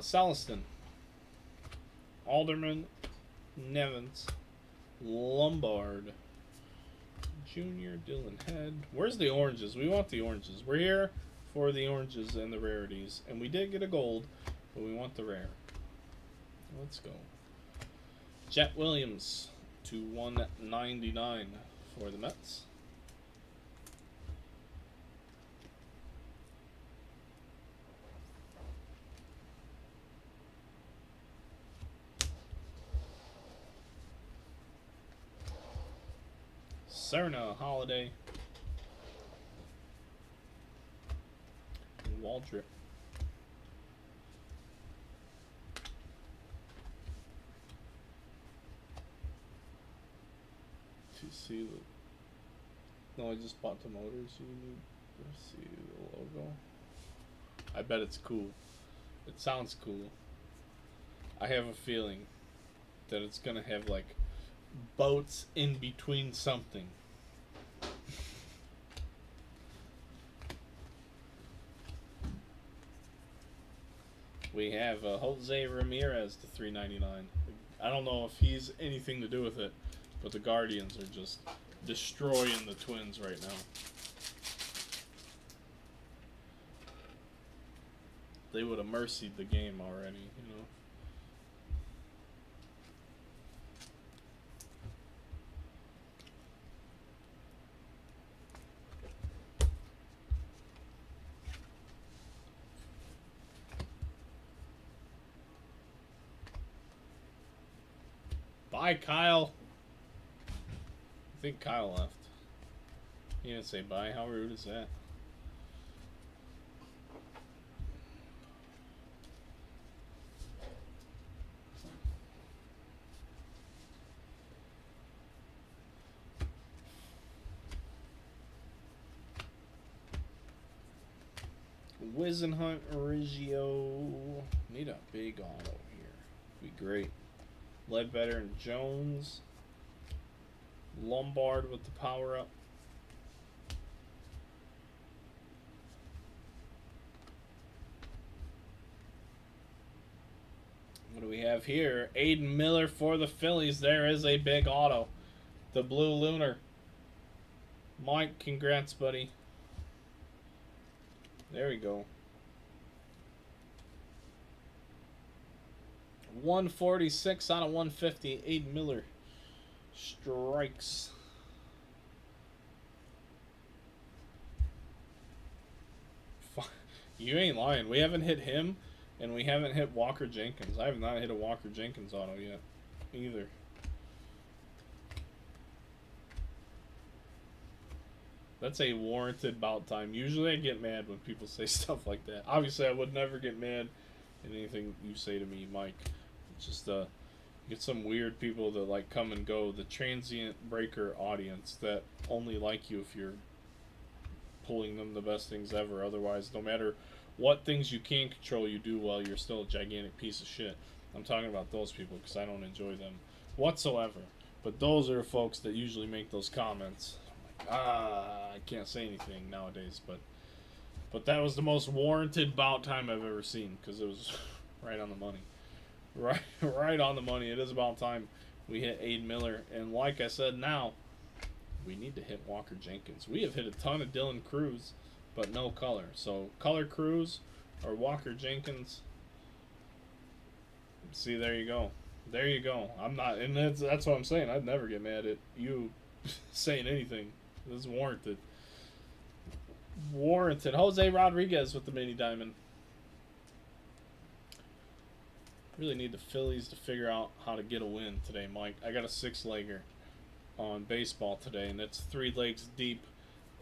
Saliston, Alderman, Nevins, Lombard, Junior, Dylan Head. Where's the oranges? We want the oranges. We're here for the oranges and the rarities. And we did get a gold, but we want the rare. Let's go. Jet Williams to 199 for the Mets. Cerna, Holiday, and Waldrip. To see the... No, I just bought the motors. You need to see the logo. I bet it's cool. It sounds cool. I have a feeling that it's gonna have, like, boats in between something. We have Jose Ramirez to 399. I don't know if he's anything to do with it, but the Guardians are just destroying the Twins right now. They would have mercied the game already, you know. Bye, Kyle. I think Kyle left. He didn't say bye. How rude is that? Wizenhunt, Origio. Need a big auto here. Be great. Ledbetter and Jones. Lombard with the power up. What do we have here? Aiden Miller for the Phillies. There is a big auto. The Blue Lunar. Mike, congrats, buddy. There we go. 146 out of 150. Aiden Miller strikes. You ain't lying. We haven't hit him, and we haven't hit Walker Jenkins. I have not hit a Walker Jenkins auto yet, either. That's a warranted about time. Usually I get mad when people say stuff like that. Obviously, I would never get mad at anything you say to me, Mike. It's just, you get some weird people that, like, come and go. The transient breaker audience that only like you if you're pulling them the best things ever. Otherwise, no matter what things you can control, you do well, you're still a gigantic piece of shit. I'm talking about those people because I don't enjoy them whatsoever. But those are the folks that usually make those comments. Like, I can't say anything nowadays, but that was the most warranted bout time I've ever seen because it was right on the money. Right on the money. It is about time we hit Aiden Miller. And like I said, now we need to hit Walker Jenkins. We have hit a ton of Dylan Cruz, but no color. So color Cruz or Walker Jenkins. See, there you go. There you go. I'm not, and that's what I'm saying. I'd never get mad at you saying anything. This is warranted. Warranted. Jose Rodriguez with the mini diamond. Really need the Phillies to figure out how to get a win today, Mike. I got a 6-legger on baseball today, and it's 3 legs deep,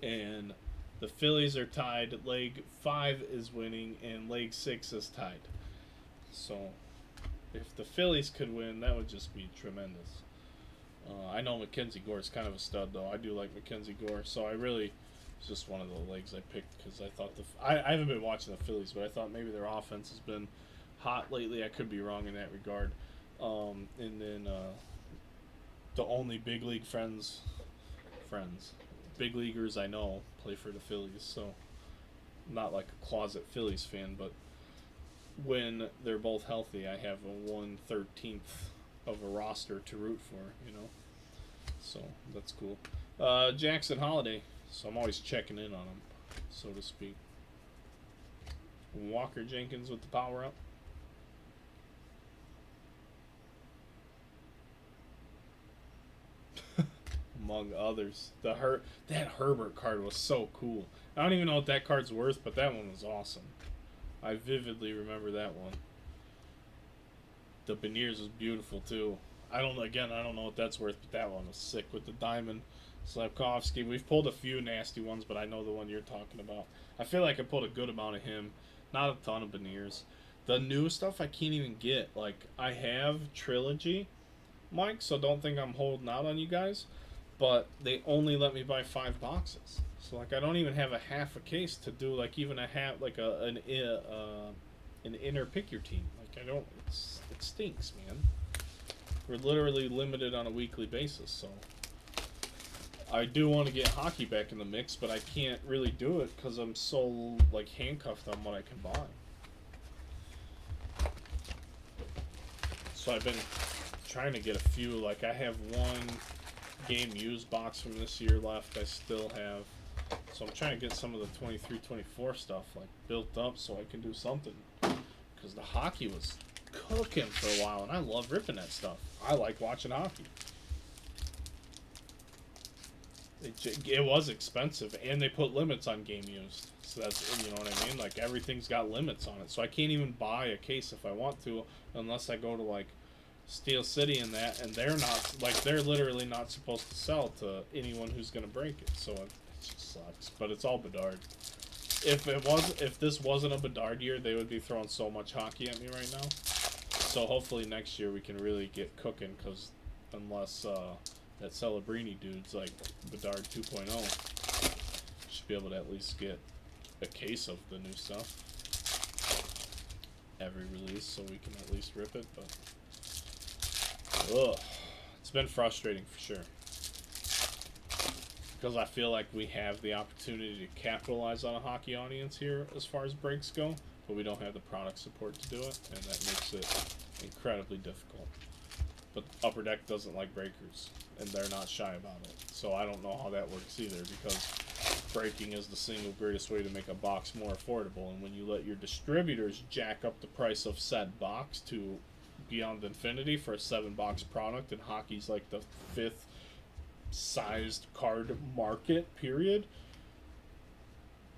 and the Phillies are tied. Leg 5 is winning, and leg 6 is tied. So if the Phillies could win, that would just be tremendous. I know Mackenzie Gore is kind of a stud, though. I do like Mackenzie Gore, so I really, it's just one of the legs I picked because I thought I haven't been watching the Phillies, but I thought maybe their offense has been hot lately. I could be wrong in that regard. And then the only big league big leaguers I know play for the Phillies, so not like a closet Phillies fan, but when they're both healthy, I have a 1/13 of a roster to root for, you know. So that's cool. Jackson Holiday, so I'm always checking in on him, so to speak. Walker Jenkins with the power up. Among others, that Herbert card was so cool. I don't even know what that card's worth, but that one was awesome. I vividly remember that one. The Beniers was beautiful too. I don't know what that's worth, but that one was sick with the diamond. Slavkovsky. We've pulled a few nasty ones, but I know the one you're talking about. I feel like I pulled a good amount of him. Not a ton of Beniers. The new stuff I can't even get. Like, I have Trilogy, Mike, so don't think I'm holding out on you guys. But they only let me buy 5 boxes. So, like, I don't even have a half a case to do, like, even a half, like, an inner pick your team. Like, I don't, it stinks, man. We're literally limited on a weekly basis, so. I do want to get hockey back in the mix, but I can't really do it because I'm so, like, handcuffed on what I can buy. So I've been trying to get a few, like, I have one game used box from this year left I still have. So I'm trying to get some of the 23-24 stuff, like, built up so I can do something. Because the hockey was cooking for a while, and I love ripping that stuff. I like watching hockey. It was expensive, and they put limits on game used. So that's, you know what I mean? Like, everything's got limits on it. So I can't even buy a case if I want to, unless I go to, like, Steel City and that, and they're not, like, they're literally not supposed to sell to anyone who's going to break it. So it just sucks. But it's all Bedard. If this wasn't a Bedard year, they would be throwing so much hockey at me right now. So hopefully next year we can really get cooking, because unless that Celebrini dude's like Bedard 2.0, should be able to at least get a case of the new stuff every release, so we can at least rip it. But ugh, it's been frustrating for sure, because I feel like we have the opportunity to capitalize on a hockey audience here as far as breaks go, but we don't have the product support to do it, and that makes it incredibly difficult. But Upper Deck doesn't like breakers, and they're not shy about it. So I don't know how that works either, because breaking is the single greatest way to make a box more affordable. And when you let your distributors jack up the price of said box to beyond infinity for a 7-box product, and hockey's like the 5th sized card market, period,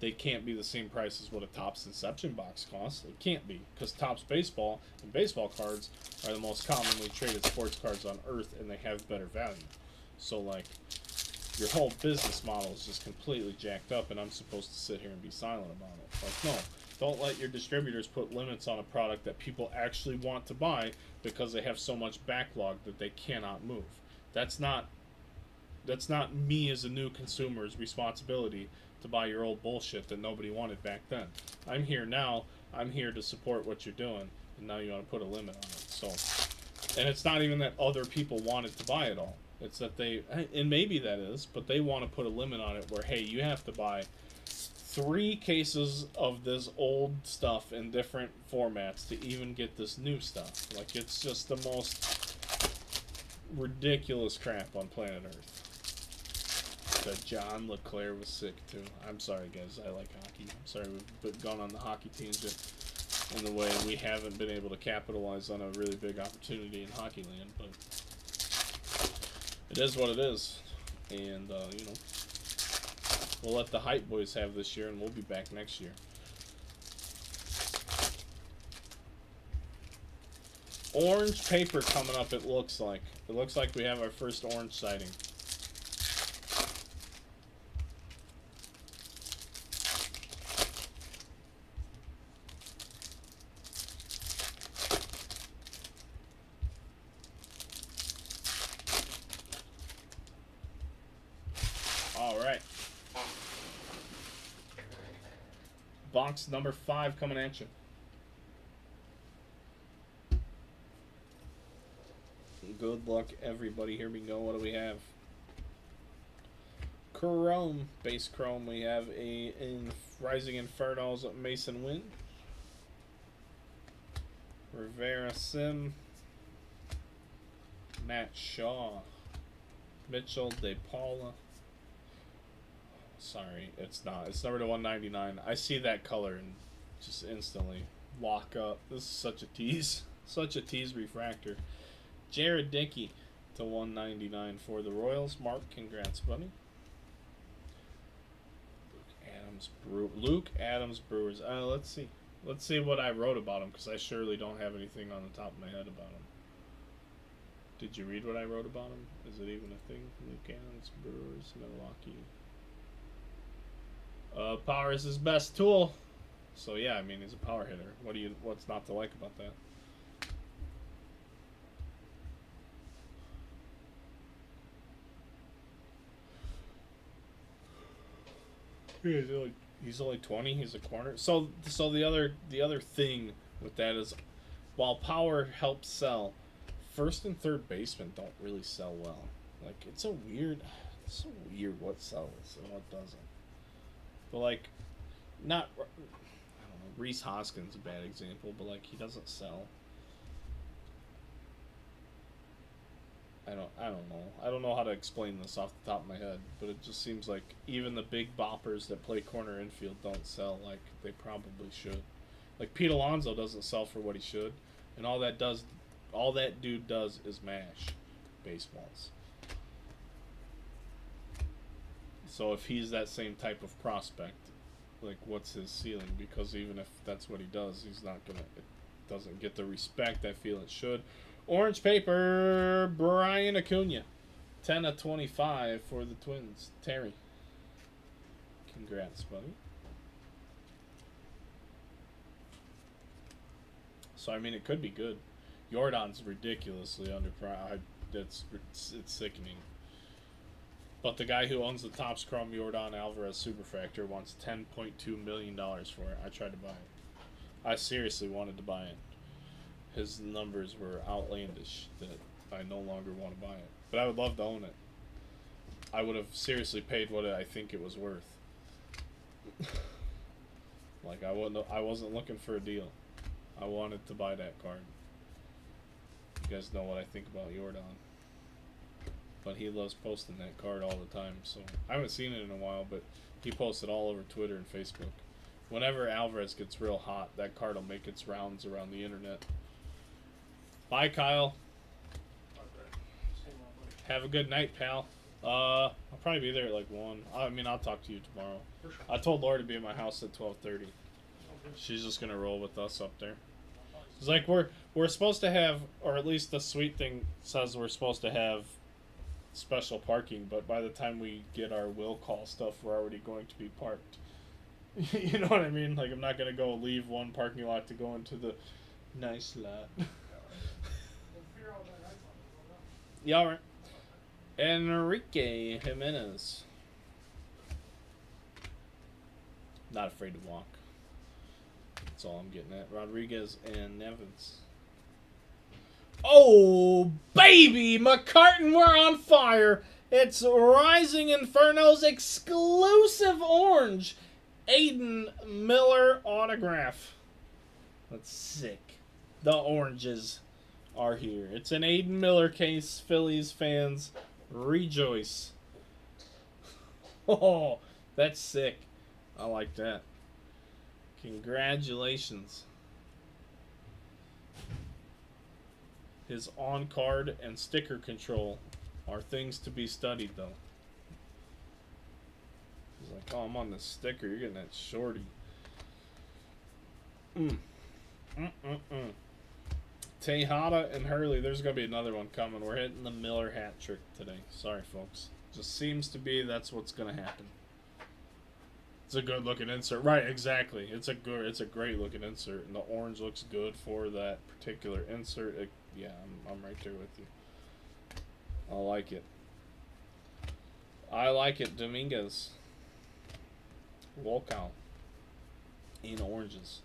they can't be the same price as what a Topps Inception box costs. It can't be, because Topps Baseball and baseball cards are the most commonly traded sports cards on earth, and they have better value. So, like, your whole business model is just completely jacked up, and I'm supposed to sit here and be silent about it. Like, no, don't let your distributors put limits on a product that people actually want to buy because they have so much backlog that they cannot move. That's not me as a new consumer's responsibility to buy your old bullshit that nobody wanted back then. I'm here now. I'm here to support what you're doing, and now you want to put a limit on it. So, and it's not even that other people wanted to buy it all. It's that they, and maybe that is, but they want to put a limit on it where, hey, you have to buy 3 cases of this old stuff in different formats to even get this new stuff. Like, it's just the most ridiculous crap on planet Earth. That John LeClaire was sick too. I'm sorry, guys. I like hockey. I'm sorry we've gone on the hockey tangent in the way we haven't been able to capitalize on a really big opportunity in hockey land, but it is what it is. And, you know, we'll let the hype boys have this year, and we'll be back next year. Orange paper coming up, it looks like. It looks like we have our first orange sighting. All right. Box number 5 coming at you. Good luck, everybody. Here we go. What do we have? Chrome. Base Chrome. We have a Rising Infernos Mason Wynn. Rivera Sim. Matt Shaw. Mitchell De Paula. Sorry, it's not. It's number to 199. I see that color and just instantly lock up. This is such a tease. Such a tease refractor. Jared Dickey to 199 for the Royals. Mark, congrats, buddy. Luke Adams Brewers. Let's see. Let's see what I wrote about him, because I surely don't have anything on the top of my head about him. Did you read what I wrote about him? Is it even a thing? Luke Adams Brewers, Milwaukee. Power is his best tool. So yeah, I mean, he's a power hitter. What's not to like about that? He's only 20. He's a corner. So the other thing with that is, while power helps sell, first and third baseman don't really sell well. Like, it's so weird what sells and what doesn't. But like, I don't know. Reese Hoskins is a bad example, but like, he doesn't sell. I don't know. I don't know how to explain this off the top of my head, but it just seems like even the big boppers that play corner infield don't sell like they probably should. Like, Pete Alonso doesn't sell for what he should, and all that dude does is mash baseballs. So if he's that same type of prospect, like, what's his ceiling? Because even if that's what he does, it doesn't get the respect I feel it should. Orange paper, Brian Acuna. 10 of 25 for the Twins. Terry. Congrats, buddy. So, I mean, it could be good. Jordan's ridiculously underpriced. It's sickening. But the guy who owns the Topps Chrome Jordan Alvarez Superfractor wants $10.2 million for it. I tried to buy it. I seriously wanted to buy it. His numbers were outlandish that I no longer want to buy it. But I would love to own it. I would have seriously paid what I think it was worth. Like, I wasn't looking for a deal. I wanted to buy that card. You guys know what I think about Jordan. But he loves posting that card all the time. So I haven't seen it in a while, but he posts it all over Twitter and Facebook. Whenever Alvarez gets real hot, that card will make its rounds around the internet. Bye, Kyle. Have a good night, pal. I'll probably be there at like 1. I mean, I'll talk to you tomorrow. I told Laura to be at my house at 12:30. She's just gonna roll with us up there. It's like we're supposed to have, or at least the sweet thing says we're supposed to have special parking, but by the time we get our will call stuff, we're already going to be parked. You know what I mean? Like, I'm not gonna go leave one parking lot to go into the nice lot. Yeah, alright. Enrique Jimenez. Not afraid to walk. That's all I'm getting at. Rodriguez and Nevins. Oh, baby! McCartan, we're on fire! It's Rising Inferno's exclusive orange Aiden Miller autograph. That's sick. The oranges are here. It's an Aiden Miller case. Phillies fans, rejoice. Oh, that's sick. I like that. Congratulations. His on-card and sticker control are things to be studied, though. He's like, oh, I'm on this sticker. You're getting that shorty. Tejada and Hurley. There's going to be another one coming. We're hitting the Miller hat trick today. Sorry, folks. Just seems to be that's what's going to happen. It's a good looking insert. Right, exactly. It's a great looking insert. And the orange looks good for that particular insert. Yeah, I'm right there with you. I like it. I like it. Dominguez. Walkout. In oranges.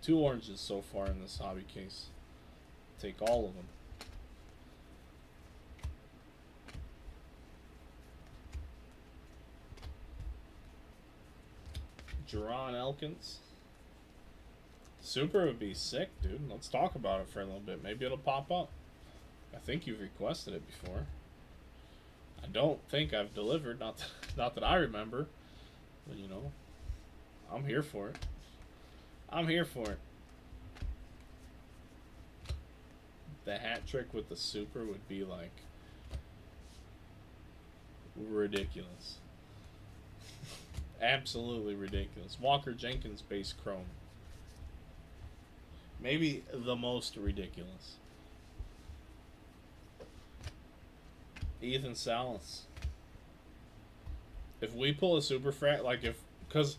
2 oranges so far in this hobby case. Take all of them. Jerron Elkins. Super would be sick, dude. Let's talk about it for a little bit. Maybe it'll pop up. I think you've requested it before. I don't think I've delivered. Not that I remember. But, you know, I'm here for it. I'm here for it. The hat trick with the super would be, like, ridiculous. Absolutely ridiculous. Walker Jenkins base chrome. Maybe the most ridiculous. Ethan Salas. If we pull a superfract, like because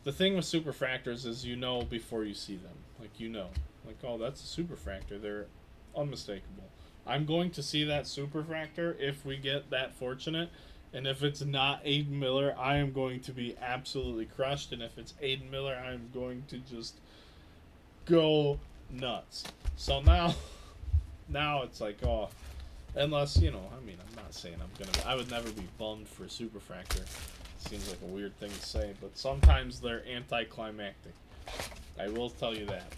the thing with superfractors is you know before you see them. Like, you know. Like, oh, that's a superfractor. They're unmistakable. I'm going to see that superfractor if we get that fortunate. And if it's not Aiden Miller, I am going to be absolutely crushed. And if it's Aiden Miller, I am going to just go nuts. So now it's like, oh, unless, you know, I mean, I'm not saying I would never be bummed for superfractor. Seems like a weird thing to say, but sometimes they're anticlimactic. I will tell you that.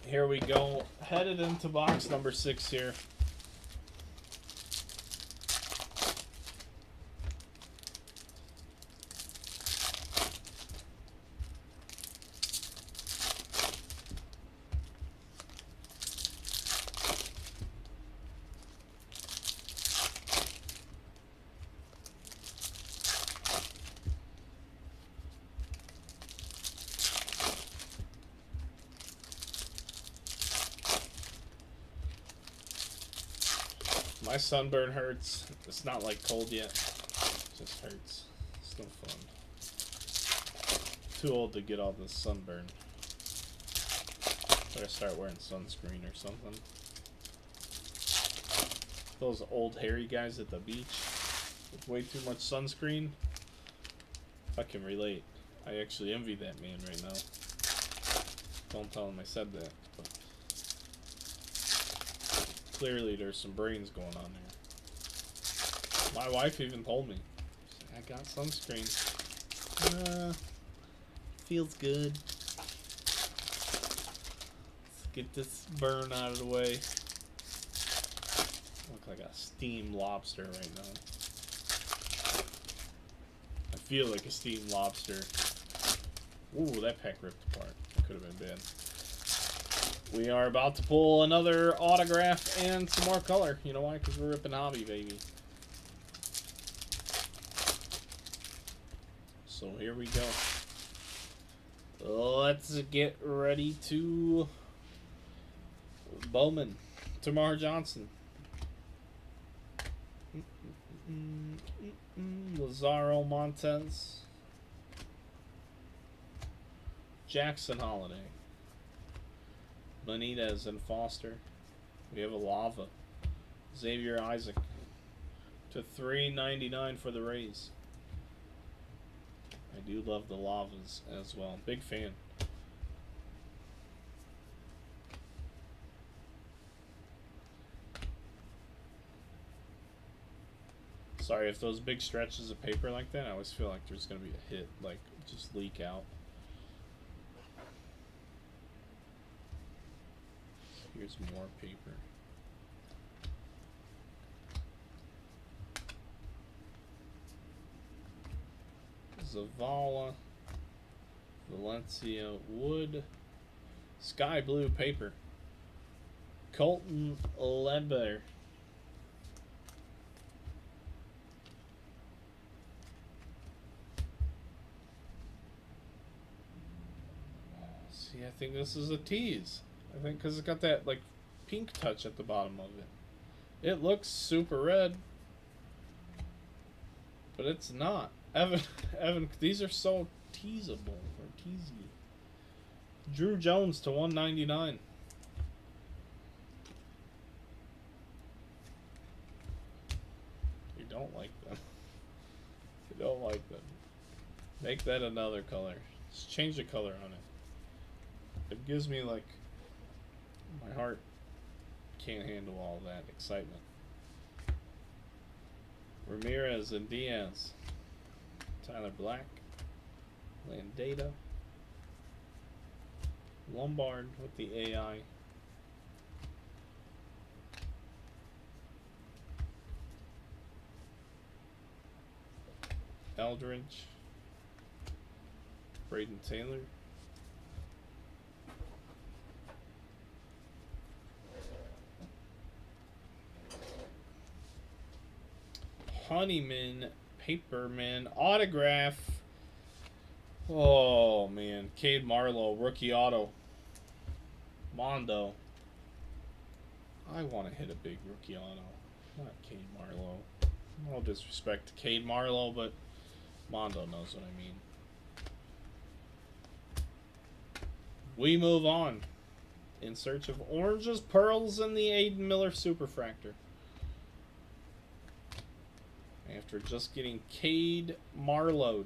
Here we go. Headed into box number 6 here. My sunburn hurts. It's not like cold yet. It just hurts. It's no fun. Too old to get all this sunburn. Better start wearing sunscreen or something. Those old hairy guys at the beach with way too much sunscreen. I can relate. I actually envy that man right now. Don't tell him I said that. But clearly there's some brains going on there. My wife even told me. I got sunscreen. Feels good. Let's get this burn out of the way. Look like a steamed lobster right now. I feel like a steamed lobster. Ooh, that pack ripped apart. That could have been bad. We are about to pull another autograph and some more color. You know why? Because we're ripping hobby, baby. So here we go. Let's get ready to Bowman. Tamar Johnson. Lazaro Montez. Jackson Holiday. Benitez and Foster. We have a Lava. Xavier Isaac. To $3.99 for the Rays. I do love the Lavas as well. Big fan. Sorry if those big stretches of paper like that. I always feel like there's gonna be a hit, like just leak out. Here's more paper. Zavala, Valencia wood, sky blue paper, Colton Ledbetter. See, I think this is a tease. I think because it's got that like pink touch at the bottom of it. It looks super red, but it's not. Evan, these are so teasable or teasy. Drew Jones to 199. You don't like them. You don't like them. Make that another color. Just change the color on it. It gives me like my heart can't handle all that excitement. Ramirez and Diaz. Tyler Black, Landata, Lombard with the AI, Eldridge, Braden Taylor, Honeyman, Paperman, autograph. Oh man, Cade Marlowe, rookie auto. Mondo. I want to hit a big rookie auto, not Cade Marlowe. No disrespect to Cade Marlowe, but Mondo knows what I mean. We move on in search of oranges, pearls, and the Aiden Miller Superfractor. After just getting Cade Marlowe.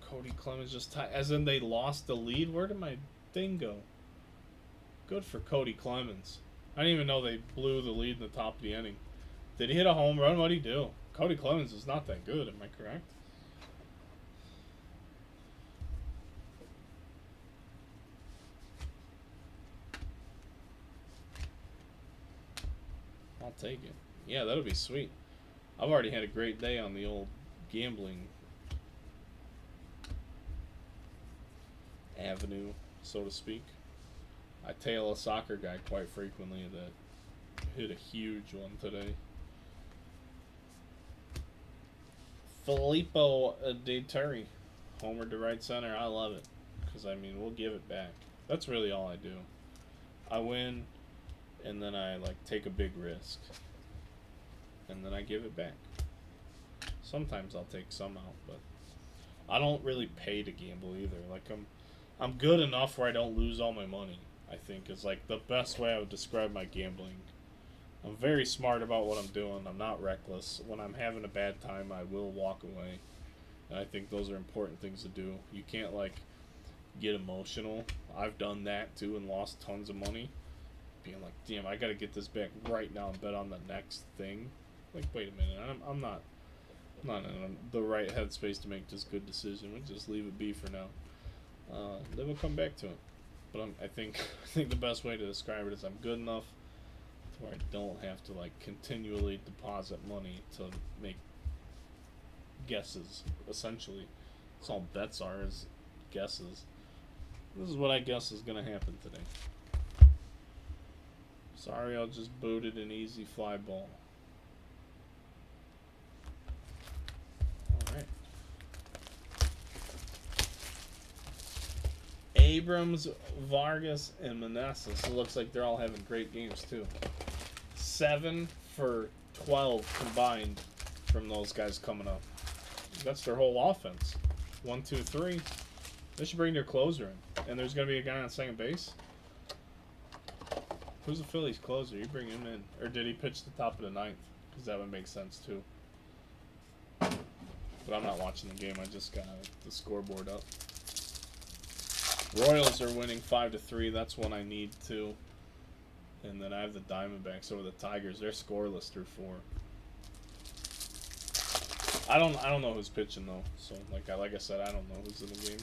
Cody Clemens just tied, as in they lost the lead. Where did my thing go? Good for Cody Clemens. I didn't even know they blew the lead in the top of the inning. Did he hit a home run? What did he do? Cody Clemens is not that good, am I correct? I'll take it. Yeah, that'll be sweet. I've already had a great day on the old gambling avenue, so to speak. I tail a soccer guy quite frequently that hit a huge one today. Filippo De Turi, homer to right center. I love it because I mean we'll give it back. That's really all I do. I win, and then I like take a big risk, and then I give it back. Sometimes I'll take some out, but I don't really pay to gamble either. Like I'm good enough where I don't lose all my money. I think is like the best way I would describe my gambling. I'm very smart about what I'm doing. I'm not reckless. When I'm having a bad time, I will walk away. And I think those are important things to do. You can't like get emotional. I've done that too and lost tons of money. Being like, damn, I gotta get this back right now and bet on the next thing. Like, wait a minute, I'm not in the right headspace to make this good decision. We'll just leave it be for now. Then we'll come back to it. But I think the best way to describe it is I'm good enough to where I don't have to like continually deposit money to make guesses. Essentially, that's all bets are is guesses. This is what I guess is gonna happen today. Sorry, I'll just boot it an easy fly ball. Alright. Abrams, Vargas, and Manassas. It looks like they're all having great games too. 7 for 12 combined from those guys coming up. That's their whole offense. 1, 2, 3. They should bring their closer in. And there's going to be a guy on second base. Who's the Phillies closer? You bring him in. Or did he pitch the top of the 9th? Because that would make sense too. But I'm not watching the game. I just got the scoreboard up. Royals are winning 5-3. That's one I need too. And then I have the Diamondbacks over the Tigers. They're scoreless through 4. I don't know who's pitching though. So like I said, I don't know who's in the game.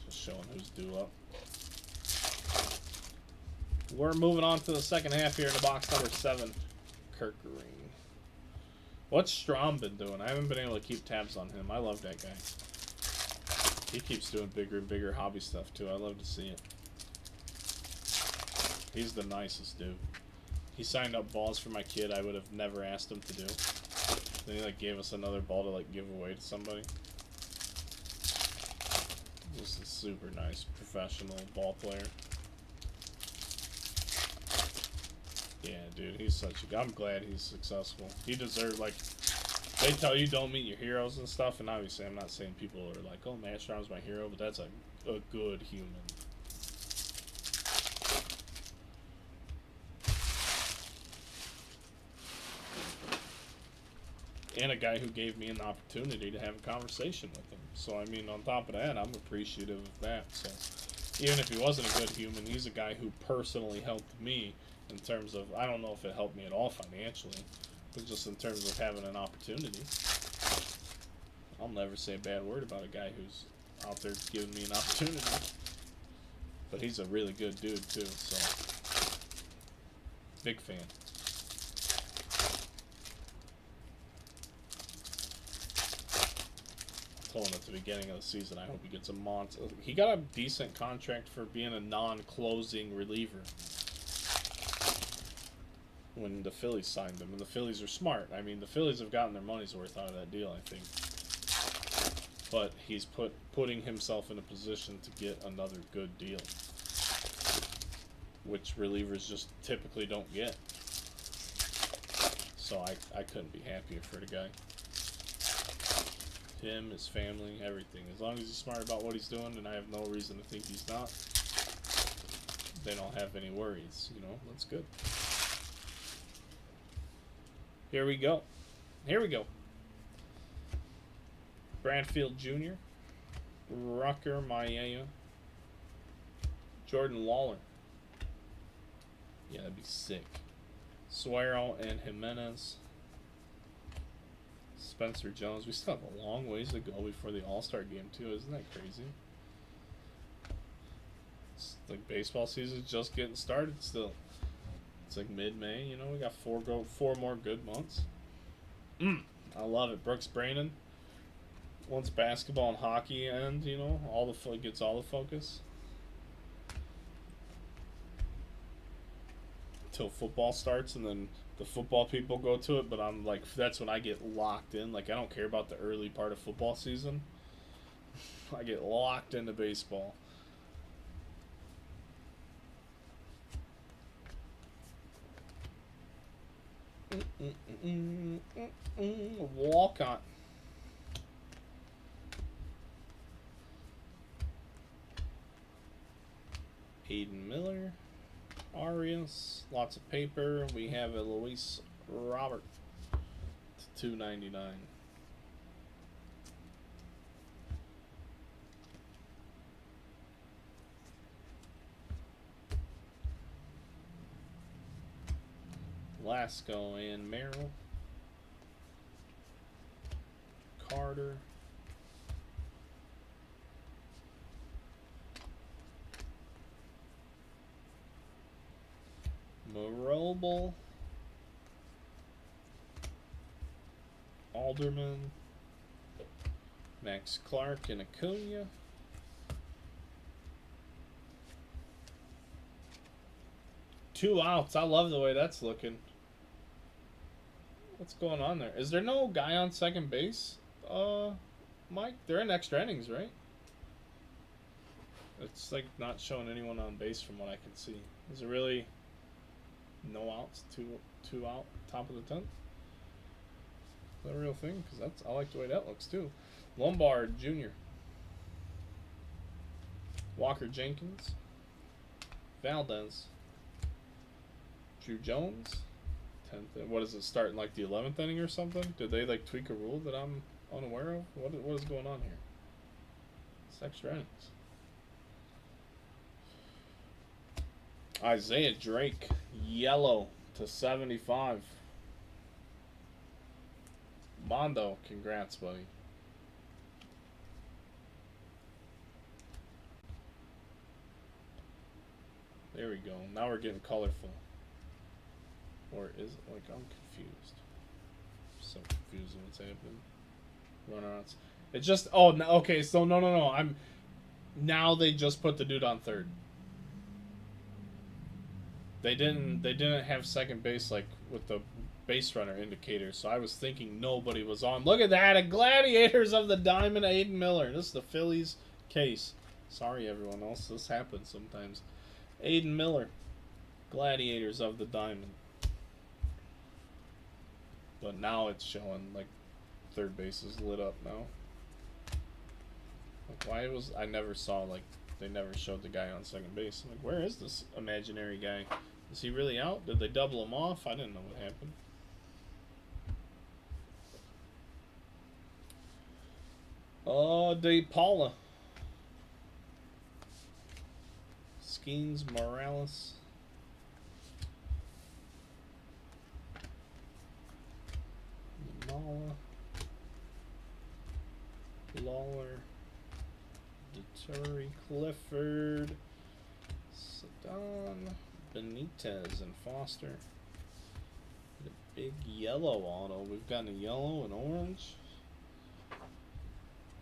Just showing who's due up. We're moving on to the second half here in the box number 7. Kirkering. What's Strom been doing? I haven't been able to keep tabs on him. I love that guy. He keeps doing bigger and bigger hobby stuff too. I love to see it. He's the nicest dude. He signed up balls for my kid I would have never asked him to do. Then he like gave us another ball to like give away to somebody. Just a super nice professional ball player. Yeah, dude, he's such a... I'm glad he's successful. He deserves, like... They tell you don't meet your heroes and stuff, and obviously I'm not saying people are like, oh, Matt Strom's my hero, but that's a good human. And a guy who gave me an opportunity to have a conversation with him. So, I mean, on top of that, I'm appreciative of that. So, even if he wasn't a good human, he's a guy who personally helped me in terms of, I don't know if it helped me at all financially, but just in terms of having an opportunity. I'll never say a bad word about a guy who's out there giving me an opportunity. But he's a really good dude, too, so big fan. I told him at the beginning of the season, I hope he gets a monster. He got a decent contract for being a non-closing reliever when the Phillies signed him, and the Phillies are smart. I mean, the Phillies have gotten their money's worth out of that deal, I think. But he's putting himself in a position to get another good deal, which relievers just typically don't get. So I couldn't be happier for the guy. Him, his family, everything. As long as he's smart about what he's doing, and I have no reason to think he's not, they don't have any worries. You know, that's good. Here we go. Here we go. Bradfield Jr., Rucker Maia, Jordan Lawler. Yeah, that'd be sick. Suero and Jimenez. Spencer Jones. We still have a long ways to go before the All-Star game, too. Isn't that crazy? It's like baseball season's just getting started still. It's like mid-May, you know. We got four more good months. I love it. Brooks Brainen. Once basketball and hockey end, you know, gets all the focus. Till football starts, and then the football people go to it, but I'm like, that's when I get locked in. Like, I don't care about the early part of football season. I get locked into baseball. Walcott. Aiden Miller. Arias. Lots of paper. We have a Luis Robert to $2.99. Lasco and Merrill. Carter. Marobel. Alderman. Max Clark and Acuna. Two outs. I love the way that's looking. What's going on there? Is there no guy on second base? Mike? They're in extra innings, right? It's like not showing anyone on base from what I can see. Is it really no outs, two out, top of the 10th? Is that a real thing? Because I like the way that looks too. Lombard Jr. Walker Jenkins. Valdez. Drew Jones. 10th. What is it, starting like the 11th inning or something? Did they like tweak a rule that I'm unaware of? What is going on here? It's extra innings. Isaiah Drake, yellow /75. Mondo, congrats, buddy. There we go. Now we're getting colorful. Or is it like I'm confused? So confused what's happening. Runouts. It just okay. So no. I'm now they just put the dude on third. They didn't have second base like with the base runner indicator. So I was thinking nobody was on. Look at that! A Gladiators of the Diamond, Aiden Miller. This is the Phillies case. Sorry, everyone else. This happens sometimes. Aiden Miller, Gladiators of the Diamond. But now it's showing like third base is lit up now. Like why was I never saw like they never showed the guy on second base. I'm like, where is this imaginary guy? Is he really out? Did they double him off? I didn't know what happened. De Paula. Skeens Morales. Mala. Lawler. Deturi, Clifford. Sadan. Benitez and Foster. The big yellow auto. We've gotten a yellow and orange.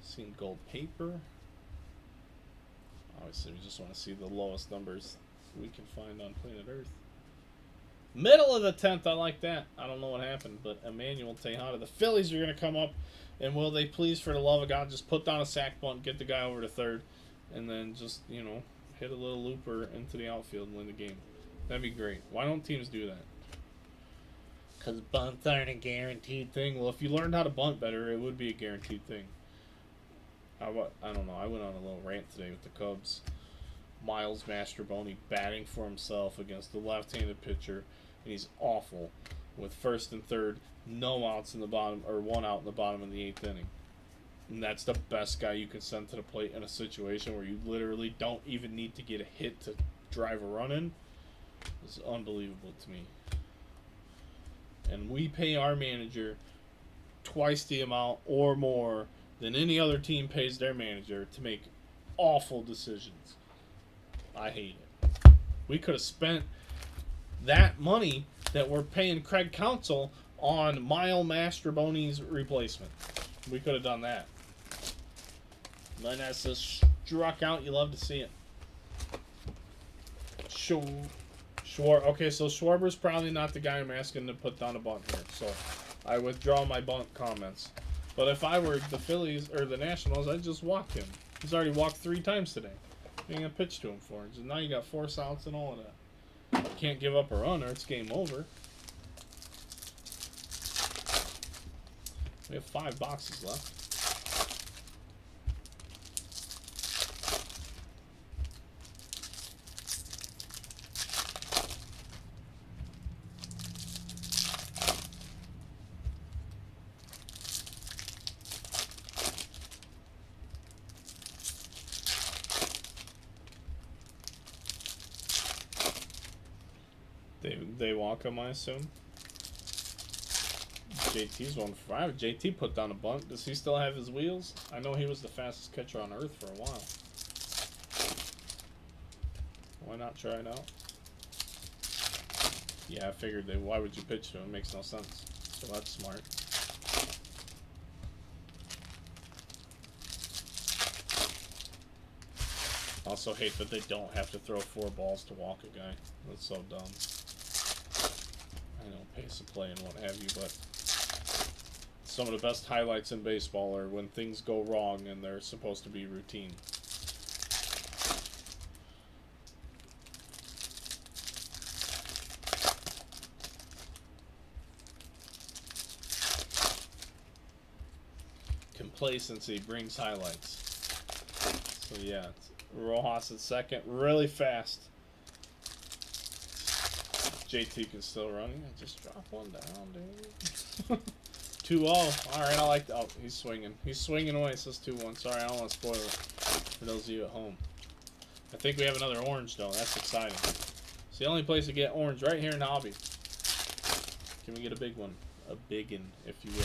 Seen gold paper. Obviously, we just want to see the lowest numbers we can find on planet Earth. Middle of the 10th, I like that. I don't know what happened, but Emmanuel Tejada. The Phillies are going to come up, and will they please, for the love of God, just put down a sack bunt, get the guy over to third, and then just, you know, hit a little looper into the outfield and win the game. That'd be great. Why don't teams do that? Because bunts aren't a guaranteed thing. Well, if you learned how to bunt better, it would be a guaranteed thing. I don't know. I went on a little rant today with the Cubs. Miles Mastrobuoni batting for himself against the left-handed pitcher, and he's awful with first and third, no outs in the bottom, or 1 out in the bottom of the 8th inning. And that's the best guy you can send to the plate in a situation where you literally don't even need to get a hit to drive a run in. It's unbelievable to me. And we pay our manager twice the amount or more than any other team pays their manager to make awful decisions. I hate it. We could have spent that money that we're paying Craig Counsell on Miles Mastrobuoni's replacement. We could have done that. Then as this struck out, you love to see it. Okay, so Schwarber's probably not the guy I'm asking to put down a bunt here. So I withdraw my bunt comments. But if I were the Phillies or the Nationals, I'd just walk him. He's already walked 3 times today. You ain't gonna pitch to him for it. So now you got 4 outs and all of that. You can't give up a run or it's game over. We have 5 boxes left. They walk him, I assume. JT's 1-for-5. JT put down a bunt. Does he still have his wheels? I know he was the fastest catcher on Earth for a while. Why not try it out? Yeah, I figured they. Why would you pitch to him? It makes no sense. So that's smart. Also hate that they don't have to throw 4 balls to walk a guy. That's so dumb. I know, pace of play and what have you, but some of the best highlights in baseball are when things go wrong and they're supposed to be routine. Complacency brings highlights. So yeah, Rojas at second, really fast. JT can still run. Yeah, just drop one down, dude. 2-0. Alright, I like that. Oh, he's swinging. He's swinging away. It says 2-1. Sorry, I don't want to spoil it for those of you at home. I think we have another orange, though. That's exciting. It's the only place to get orange, right here in Hobby. Can we get a big one? A biggin, if you will.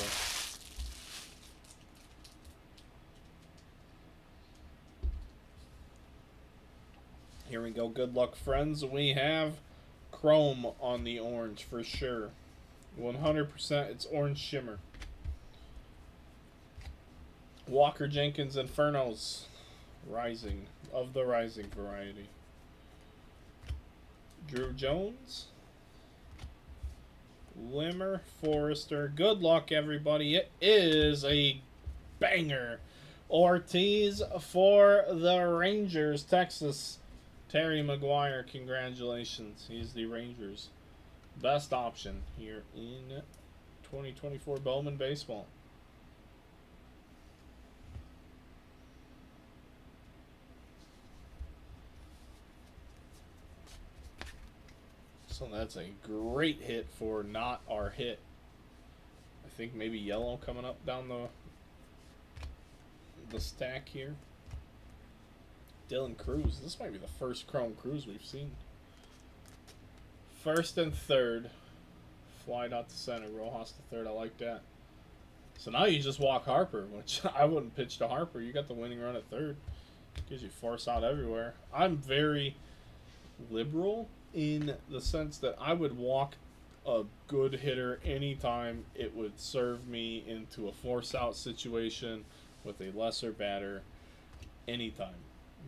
Here we go. Good luck, friends. We have chrome on the orange for sure. 100% it's orange shimmer. Walker Jenkins Infernos. Rising. Of the rising variety. Drew Jones. Limmer Forrester. Good luck, everybody. It is a banger. Ortiz for the Rangers, Texas. Terry McGuire, congratulations. He's the Rangers' best option here in 2024 Bowman baseball. So that's a great hit for not our hit. I think maybe yellow coming up down the stack here. Dylan Cruz. This might be the first Chrome Cruz we've seen. First and third. Fly out to center. Rojas to third. I like that. So now you just walk Harper, which I wouldn't pitch to Harper. You got the winning run at third. Gives you force out everywhere. I'm very liberal in the sense that I would walk a good hitter anytime it would serve me into a force out situation with a lesser batter anytime.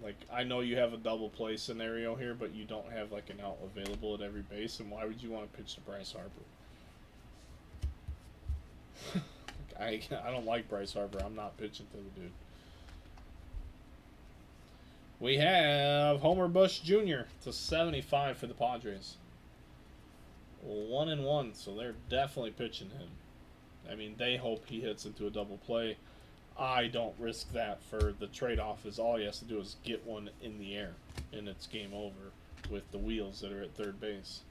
Like, I know you have a double play scenario here, but you don't have like an out available at every base, and why would you want to pitch to Bryce Harper? I don't like Bryce Harper. I'm not pitching to the dude. We have Homer Bush Jr. to 75 for the Padres. 1-1, so they're definitely pitching him. I mean, they hope he hits into a double play. I don't risk that for the trade-off, is all he has to do is get one in the air, and it's game over with the wheels that are at third base.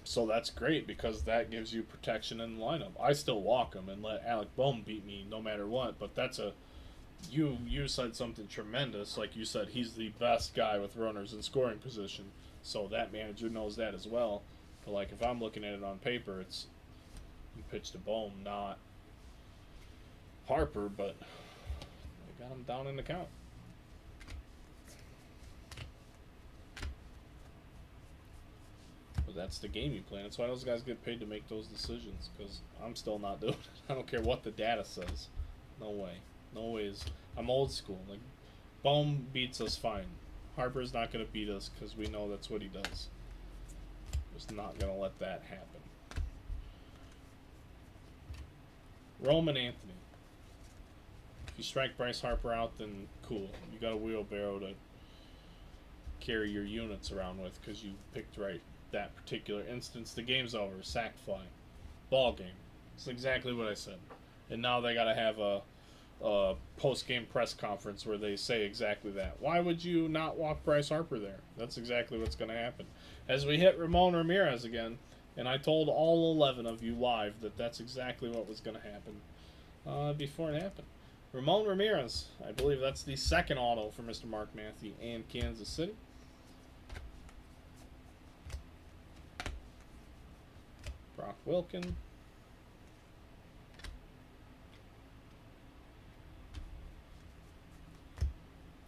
So that's great because that gives you protection in the lineup. I still walk him and let Alec Bowman beat me no matter what, but that's a... You said something tremendous. Like you said, he's the best guy with runners in scoring position, so that manager knows that as well. But like if I'm looking at it on paper, it's you pitch to Bowman, not Harper, but they got him down in the count. But that's the game you play. That's why those guys get paid to make those decisions, because I'm still not doing it. I don't care what the data says. No way. No ways. I'm old school. Like, Bowman beats us fine. Harper's not going to beat us because we know that's what he does. Just not going to let that happen. Roman Anthony. If you strike Bryce Harper out, then cool. You got a wheelbarrow to carry your units around with because you picked right that particular instance. The game's over. Sack fly. Ball game. It's exactly what I said. And now they got to have a post-game press conference where they say exactly that. Why would you not walk Bryce Harper there? That's exactly what's going to happen. As we hit Ramon Ramirez again, and I told all 11 of you live that that's exactly what was going to happen before it happened. Ramon Ramirez, I believe that's the second auto for Mr. Mark Matthew and Kansas City. Brock Wilken.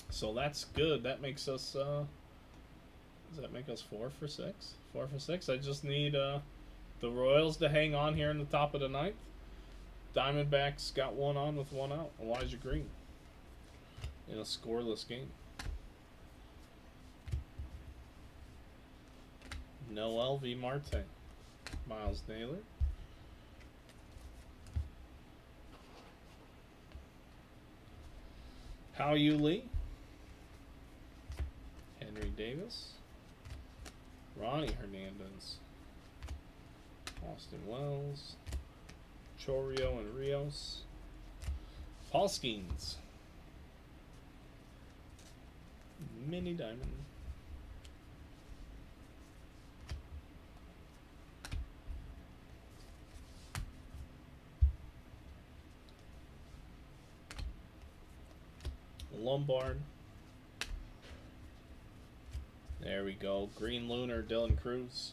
So that's good. That makes us, does that make us 4 for 6? 4 for 6. I just need the Royals to hang on here in the top of the ninth. Diamondbacks got one on with one out. Elijah Green in a scoreless game. Noel V. Marte. Miles Naylor. How You Lee. Henry Davis. Ronnie Hernandez. Austin Wells. Chorio and Rios. Paul Skeens. Mini Diamond. Lombard. There we go. Green Lunar, Dylan Cruz.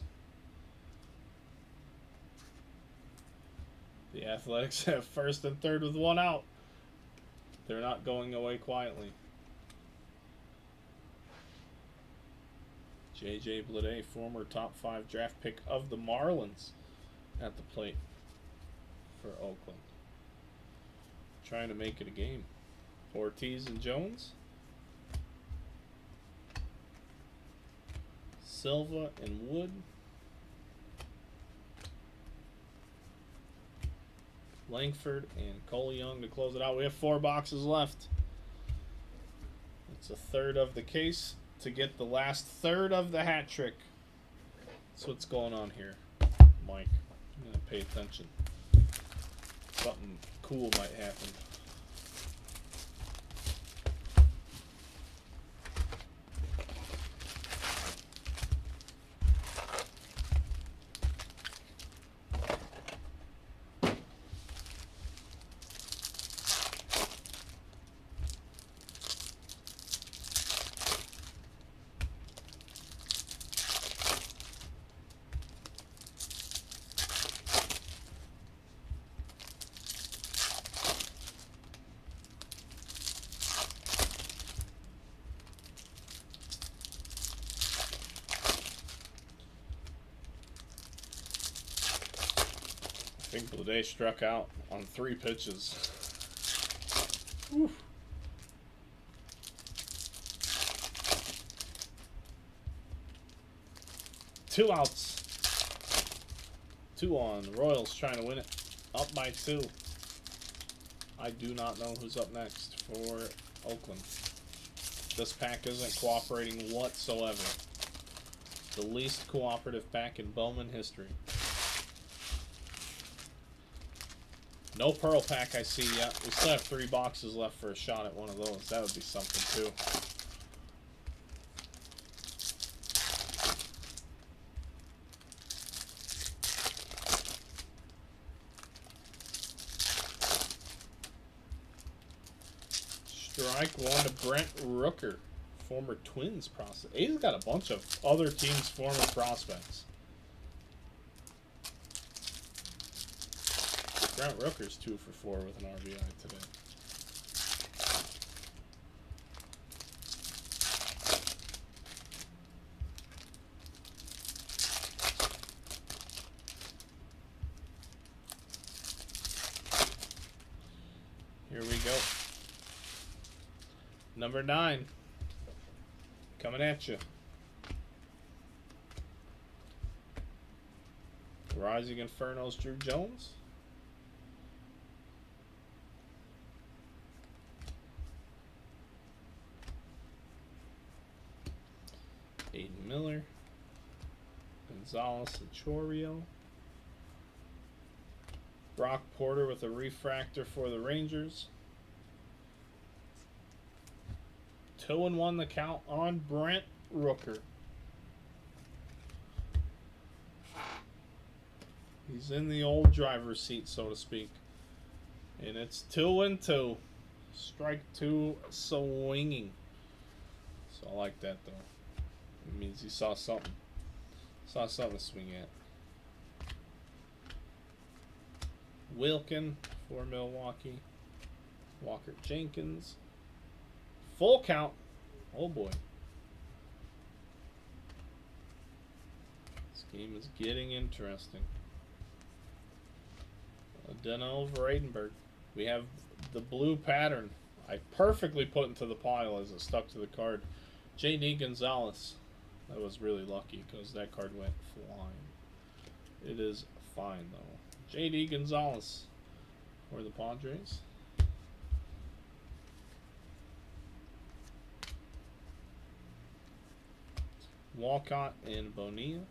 The Athletics have first and third with one out. They're not going away quietly. J.J. Bleday, former top 5 draft pick of the Marlins, at the plate for Oakland. Trying to make it a game. Ortiz and Jones. Silva and Wood. Langford and Cole Young to close it out. We have 4 boxes left. It's a third of the case to get the last third of the hat trick. That's what's going on here, Mike. I'm going to pay attention. Something cool might happen. I think Bleday struck out on 3 pitches. Whew. Two outs. 2 on. Royals trying to win it. Up by 2. I do not know who's up next for Oakland. This pack isn't cooperating whatsoever. The least cooperative pack in Bowman history. No Pearl pack I see yet. We still have 3 boxes left for a shot at one of those. That would be something too. Strike 1 to Brent Rooker, former Twins prospect. He's got a bunch of other teams' former prospects. Brent Rooker's 2 for 4 with an RBI today. Here we go. Number 9. Coming at you. Rising Inferno's Drew Jones. Aiden Miller, Gonzalez and Chorio, Brock Porter with a refractor for the Rangers. 2-1 the count on Brent Rooker. He's in the old driver's seat, so to speak. And it's 2-2. Strike 2 swinging. So I like that though. It means he saw something. Saw something to swing at. Wilkin for Milwaukee. Walker Jenkins. Full count. Oh boy. This game is getting interesting. Adeno over Aidenberg. We have the blue pattern. I perfectly put into the pile as it stuck to the card. J.D. Gonzalez. That was really lucky because that card went flying. It is fine though. J.D. Gonzalez for the Padres. Walcott and Bonilla.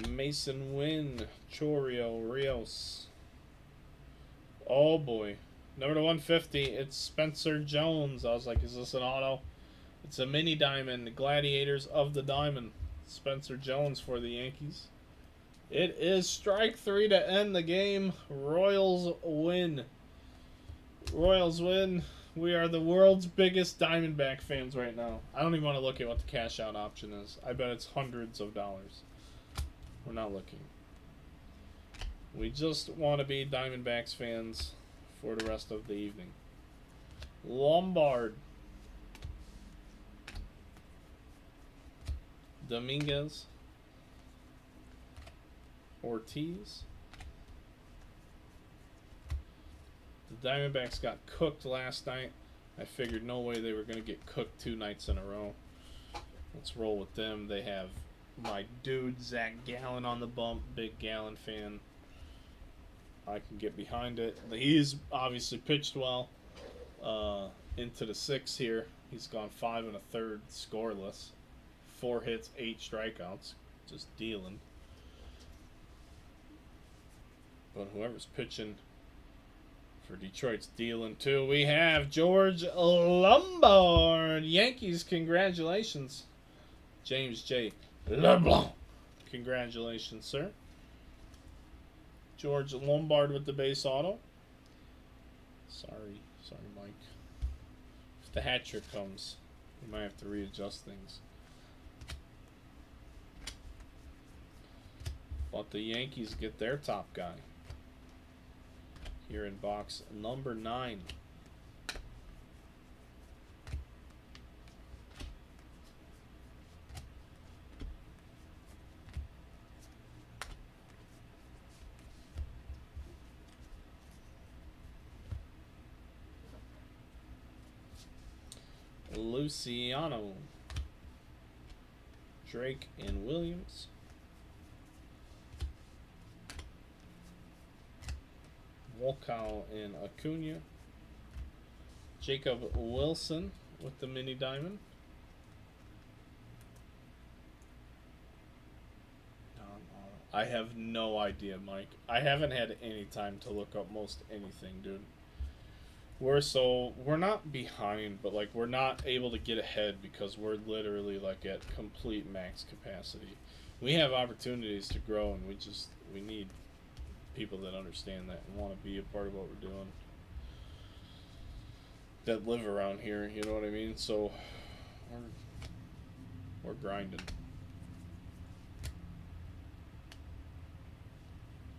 Mason Wynn, Chorio, Rios. Oh boy. Number to 150, it's Spencer Jones. I was like, is this an auto? It's a mini diamond, the Gladiators of the Diamond. Spencer Jones for the Yankees. It is strike 3 to end the game. Royals win. Royals win. We are the world's biggest Diamondback fans right now. I don't even want to look at what the cash out option is. I bet it's hundreds of dollars. We're not looking. We just want to be Diamondbacks fans for the rest of the evening. Lombard. Dominguez. Ortiz. The Diamondbacks got cooked last night. I figured no way they were going to get cooked 2 nights in a row. Let's roll with them. They have my dude Zach Gallen on the bump. Big Gallen fan. I can get behind it. He's obviously pitched well into the 6th here. He's gone 5 1/3 scoreless. 4 hits, 8 strikeouts. Just dealing. But whoever's pitching for Detroit's dealing too. We have George Lombard. Yankees, congratulations. James J. LeBlanc. Congratulations, sir. George Lombard with the base auto. Sorry, Mike. If the hat trick comes, we might have to readjust things. But the Yankees get their top guy here in box number 9. Luciano, Drake and Williams. Volkow and Acuna. Jacob Wilson with the mini diamond. I have no idea, Mike. I haven't had any time to look up most anything, dude. We're not behind, but like we're not able to get ahead because we're literally like at complete max capacity. We have opportunities to grow, and we need people that understand that and want to be a part of what we're doing, that live around here, you know what I mean? So we're grinding.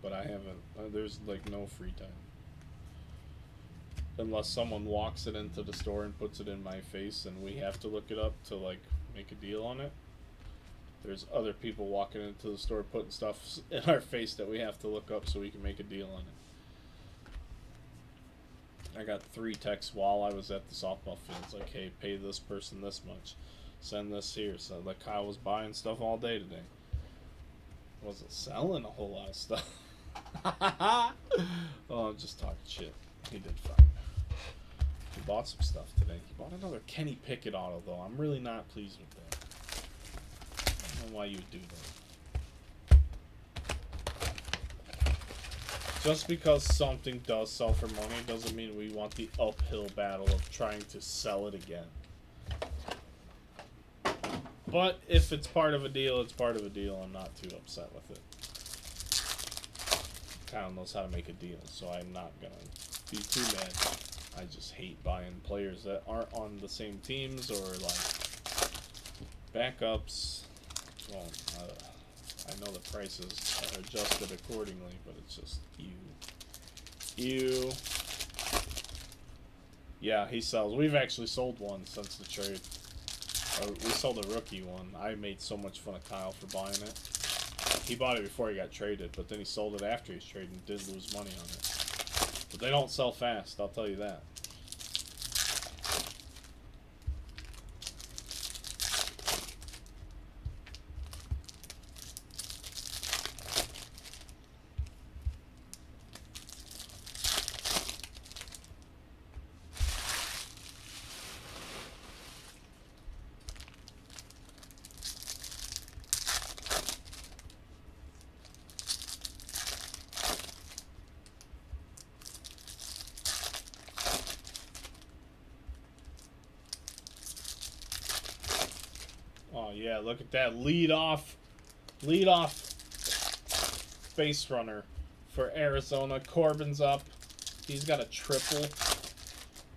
But I haven't, there's like no free time. Unless someone walks it into the store and puts it in my face and we have to look it up to like make a deal on it. There's other people walking into the store putting stuff in our face that we have to look up so we can make a deal on it. I got 3 texts while I was at the softball fields like, hey, pay this person this much. Send this here. So like Kyle was buying stuff all day today. Wasn't selling a whole lot of stuff. Oh, I'm just talking shit. He did fine. He bought some stuff today. He bought another Kenny Pickett auto, though. I'm really not pleased with that. I don't know why you would do that. Just because something does sell for money doesn't mean we want the uphill battle of trying to sell it again. But if it's part of a deal, it's part of a deal. I'm not too upset with it. Kyle knows how to make a deal, so I'm not going to be too mad. I just hate buying players that aren't on the same teams or like backups. Well, I know the prices are adjusted accordingly, but it's just ew. Yeah, he sells. We've actually sold one since the trade. We sold a rookie one. I made so much fun of Kyle for buying it. He bought it before he got traded, but then he sold it after he's traded and did lose money on it. But they don't sell fast, I'll tell you that. Oh yeah, look at that lead off base runner for Arizona. Corbin's up. He's got a triple.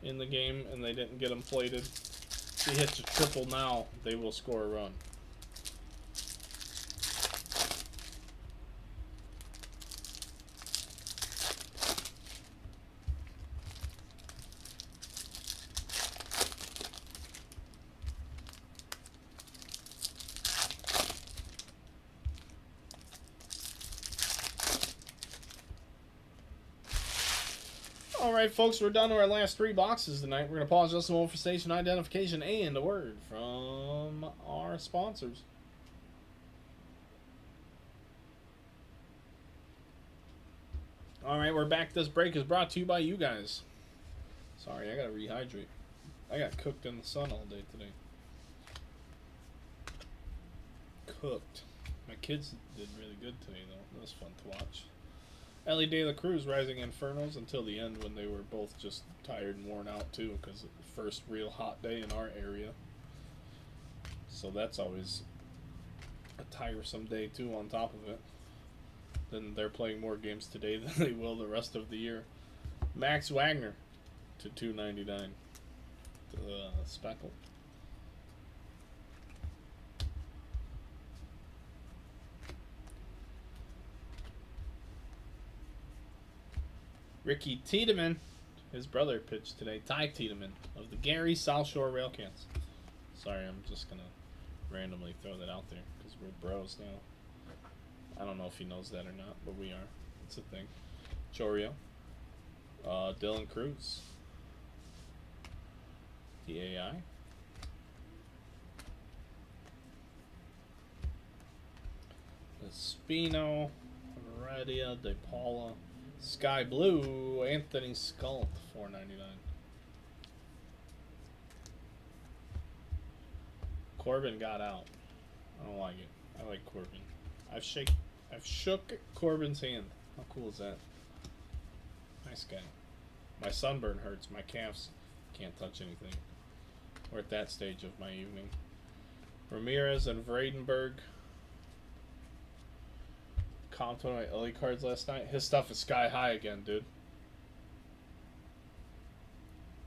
in the game and they didn't get them plated. If he hits a triple now, they will score a run. Alright, folks, we're down to our last 3 boxes tonight. We're going to pause just a moment for station identification and a word from our sponsors. Alright, we're back. This break is brought to you by you guys. Sorry, I got to rehydrate. I got cooked in the sun all day today. Cooked. My kids did really good today, though. It was fun to watch. Ellie De La Cruz Rising Infernos until the end when they were both just tired and worn out too because it's the first real hot day in our area. So that's always a tiresome day too on top of it. Then they're playing more games today than they will the rest of the year. Max Wagner to $2.99. Speckle. Ricky Tiedemann, his brother pitched today. Ty Tiedemann of the Gary South Shore Railcats. Sorry, I'm just going to randomly throw that out there because we're bros now. I don't know if he knows that or not, but we are. It's a thing. Chorio. Dylan Cruz. TAI. Espino. Radia De Paula. Sky Blue, Anthony Skull, $4.99. Corbin got out. I don't like it. I like Corbin. I've shook Corbin's hand. How cool is that? Nice guy. My sunburn hurts. My calves can't touch anything. We're at that stage of my evening. Ramirez and Vradenberg. Comped one of my early cards last night. His stuff is sky high again, dude.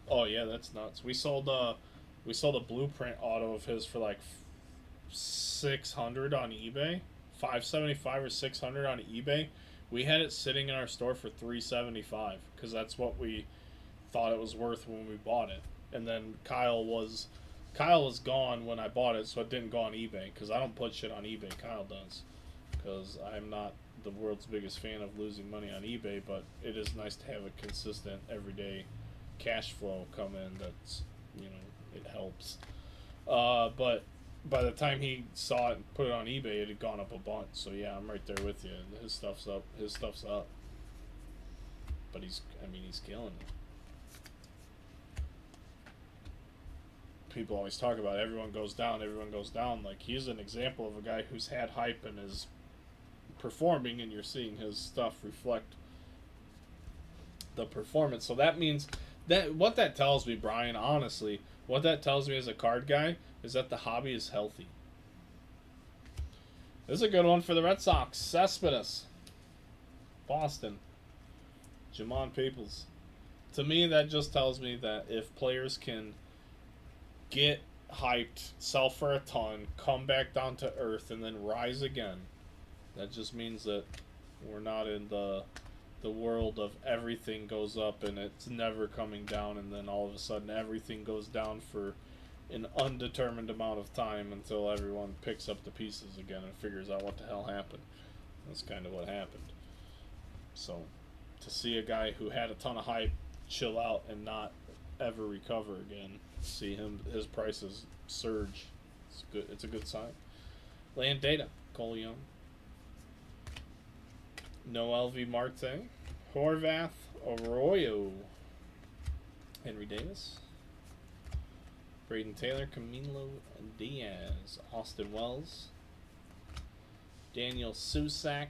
Oh yeah, that's nuts. We sold a blueprint auto of his for like $600 on eBay, $575 or $600 on eBay. We had it sitting in our store for $375 because that's what we thought it was worth when we bought it. And then Kyle was gone when I bought it, so it didn't go on eBay because I don't put shit on eBay. Kyle does. Because I'm not the world's biggest fan of losing money on eBay, but it is nice to have a consistent, everyday cash flow come in that's, it helps. But by the time he saw it and put it on eBay, it had gone up a bunch. So yeah, I'm right there with you. His stuff's up. But he's killing it. People always talk about everyone goes down. Like, he's an example of a guy who's had hype and is performing, and you're seeing his stuff reflect the performance. So that means that what that tells me, Brian, honestly, what that tells me as a card guy is that the hobby is healthy. This is a good one for the Red Sox. Cespedes, Boston, Jamon Peoples. To me, that just tells me that if players can get hyped, sell for a ton, come back down to earth, and then rise again, that just means that we're not in the world of everything goes up and it's never coming down, and then all of a sudden everything goes down for an undetermined amount of time until everyone picks up the pieces again and figures out what the hell happened. That's kind of what happened. So to see a guy who had a ton of hype chill out and not ever recover again, see his prices surge, it's good. It's a good sign. Land Data, Cole Young. Noel V. Marte, Horvath, Arroyo, Henry Davis, Braden Taylor, Camilo Diaz, Austin Wells, Daniel Susak,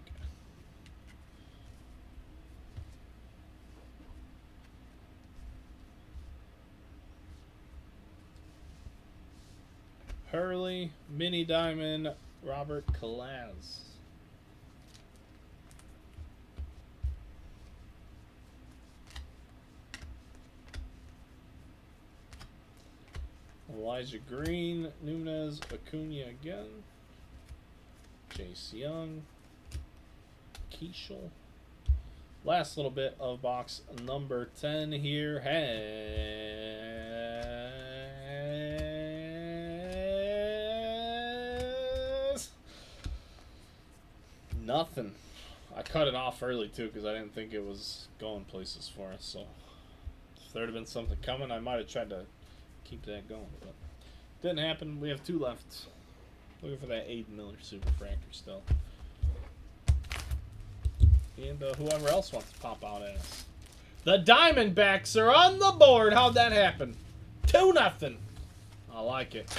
Hurley, Mini Diamond, Robert Kalaz. Elijah Green, Nunez, Acuna again. Jace Young, Keishel. Last little bit of box number 10 here has nothing. I cut it off early too because I didn't think it was going places for us. So if there had been something coming, I might have tried to keep that going, but didn't happen. We have 2 left. Looking for that Aiden Miller Super Fractor still. And whoever else wants to pop out at us. The Diamondbacks are on the board. How'd that happen? 2-0. I like it.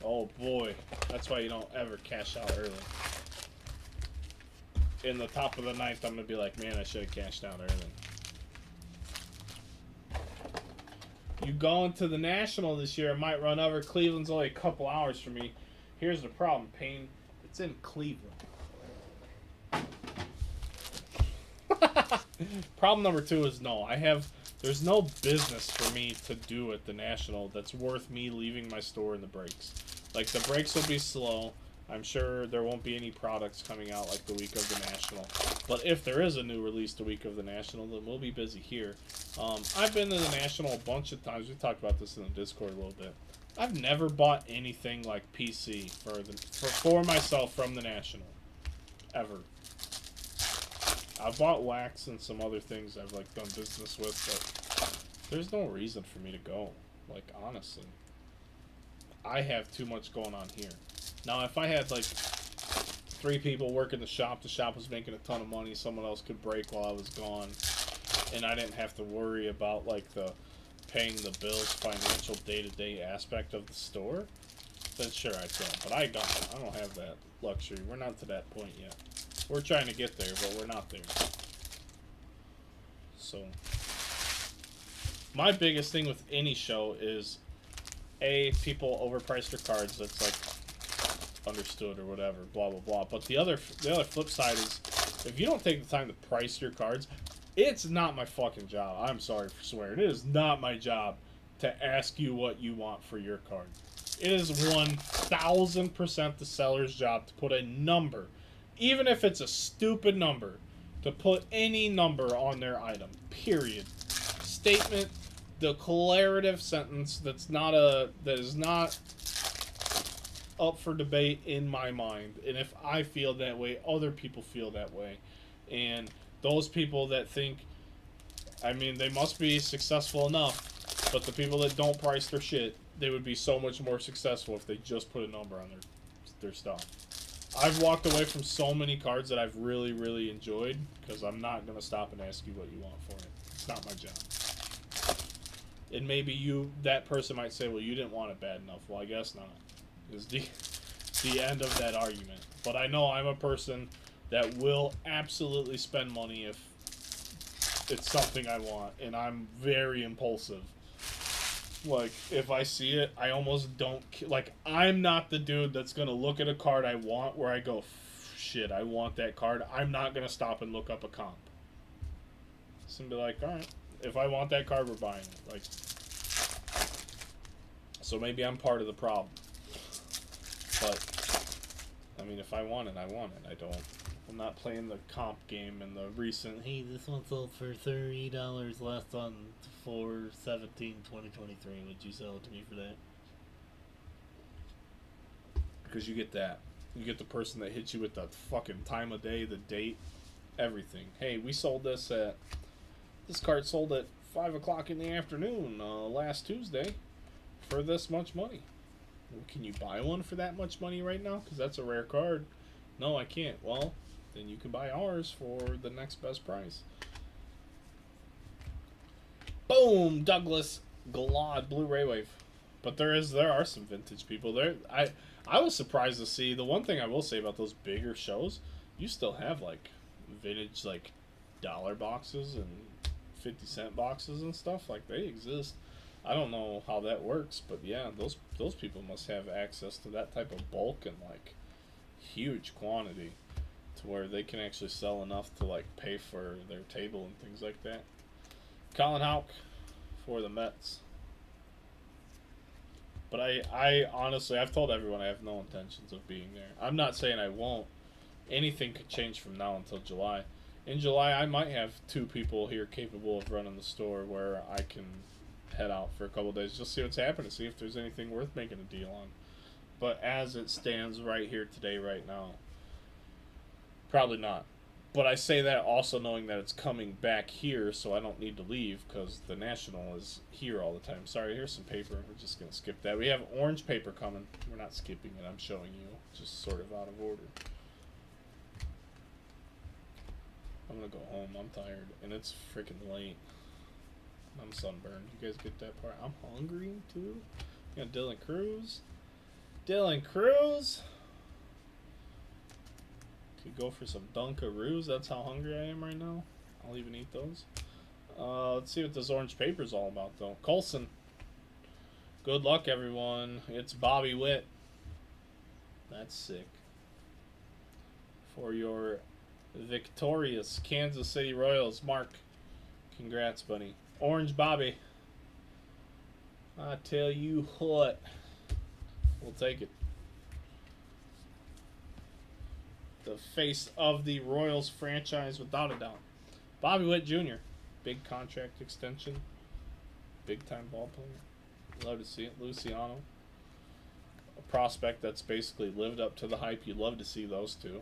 Oh boy. That's why you don't ever cash out early. In the top of the 9th, I'm going to be like, man, I should have cashed out early. You going to the National this year, it might run over. Cleveland's only a couple hours from me. Here's the problem, Payne. It's in Cleveland. Problem number 2 is no. There's no business for me to do at the National that's worth me leaving my store in the breaks. Like, the breaks will be slow. I'm sure there won't be any products coming out like the week of the National. But if there is a new release the week of the National, then we'll be busy here. I've been to the National a bunch of times. We talked about this in the Discord a little bit. I've never bought anything like PC for myself from the National. Ever. I've bought wax and some other things I've like done business with, but there's no reason for me to go. Like, honestly. I have too much going on here. Now, if I had like 3 people working the shop was making a ton of money, someone else could break while I was gone, and I didn't have to worry about like the paying the bills, financial day-to-day aspect of the store, then sure I'd go. But I don't have that luxury. We're not to that point yet. We're trying to get there, but we're not there. So, my biggest thing with any show is, A, people overprice their cards. That's like understood or whatever, blah blah blah. But the other flip side is, if you don't take the time to price your cards, it's not my fucking job. I'm sorry for swearing. It is not my job to ask you what you want for your card. It is 1000% the seller's job to put a number, even if it's a stupid number, to put any number on their item. Period. Statement, declarative sentence that is not up for debate in my mind. And if I feel that way, other people feel that way. And those people that think, I mean, they must be successful enough, but the people that don't price their shit, they would be so much more successful if they just put a number on their stuff. I've walked away from so many cards that I've really, really enjoyed because I'm not going to stop and ask you what you want for it. It's not my job. And maybe that person might say, well, you didn't want it bad enough. Well, I guess not. Is the end of that argument. But I know I'm a person that will absolutely spend money if it's something I want, and I'm very impulsive. Like, if I see it, I almost don't... Like, I'm not the dude that's going to look at a card I want where I go, shit, I want that card. I'm not going to stop and look up a comp. So I'm be like, alright, if I want that card, we're buying it. Like, so maybe I'm part of the problem. But, I mean, if I want it, I want it. I'm not playing the comp game and the recent, hey, this one sold for $30 last on 4/17/2023. Would you sell it to me for that? Because you get that. You get the person that hits you with the fucking time of day, the date, everything. Hey, this card sold at 5 o'clock in the afternoon last Tuesday for this much money. Well, can you buy one for that much money right now? Because that's a rare card. No, I can't. Well, then you can buy ours for the next best price. Boom! Douglas Glad Blu-ray Wave. But there are some vintage people there. I was surprised to see. The one thing I will say about those bigger shows, you still have like vintage like dollar boxes and 50-cent boxes and stuff. Like, they exist. I don't know how that works, but yeah, those people must have access to that type of bulk and like huge quantity to where they can actually sell enough to like pay for their table and things like that. Colin Houck for the Mets. But I honestly, I've told everyone I have no intentions of being there. I'm not saying I won't. Anything could change from now until July. In July, I might have 2 people here capable of running the store where I can head out for a couple days, just see what's happening, see if there's anything worth making a deal on. But as it stands right here today, right now, probably not. But I say that also knowing that it's coming back here, so I don't need to leave because the National is here all the time. Sorry, here's some paper. We're just going to skip that. We have orange paper coming. We're not skipping it. I'm showing you. Just sort of out of order. I'm going to go home. I'm tired. And it's freaking late. I'm sunburned. You guys get that part? I'm hungry, too. You got Dylan Cruz. Dylan Cruz. Could go for some Dunkaroos. That's how hungry I am right now. I'll even eat those. Let's see what this orange paper is all about, though. Colson. Good luck, everyone. It's Bobby Witt. That's sick. For your victorious Kansas City Royals, Mark. Congrats, buddy. Orange Bobby. I tell you what. We'll take it. The face of the Royals franchise, without a doubt. Bobby Witt Jr. Big contract extension. Big time ball player. Love to see it. Luciano. A prospect that's basically lived up to the hype. You'd love to see those two.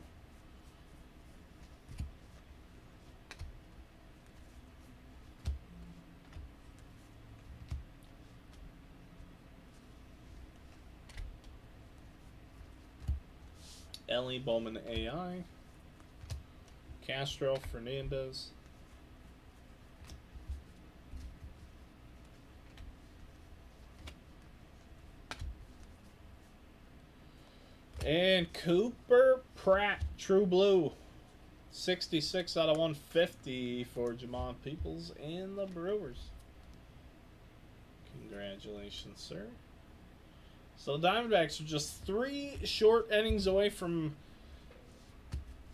Ellie Bowman AI. Castro Fernandez. And Cooper Pratt, True Blue. 66 out of 150 for Jamon Peoples and the Brewers. Congratulations, sir. So the Diamondbacks are just 3 short innings away from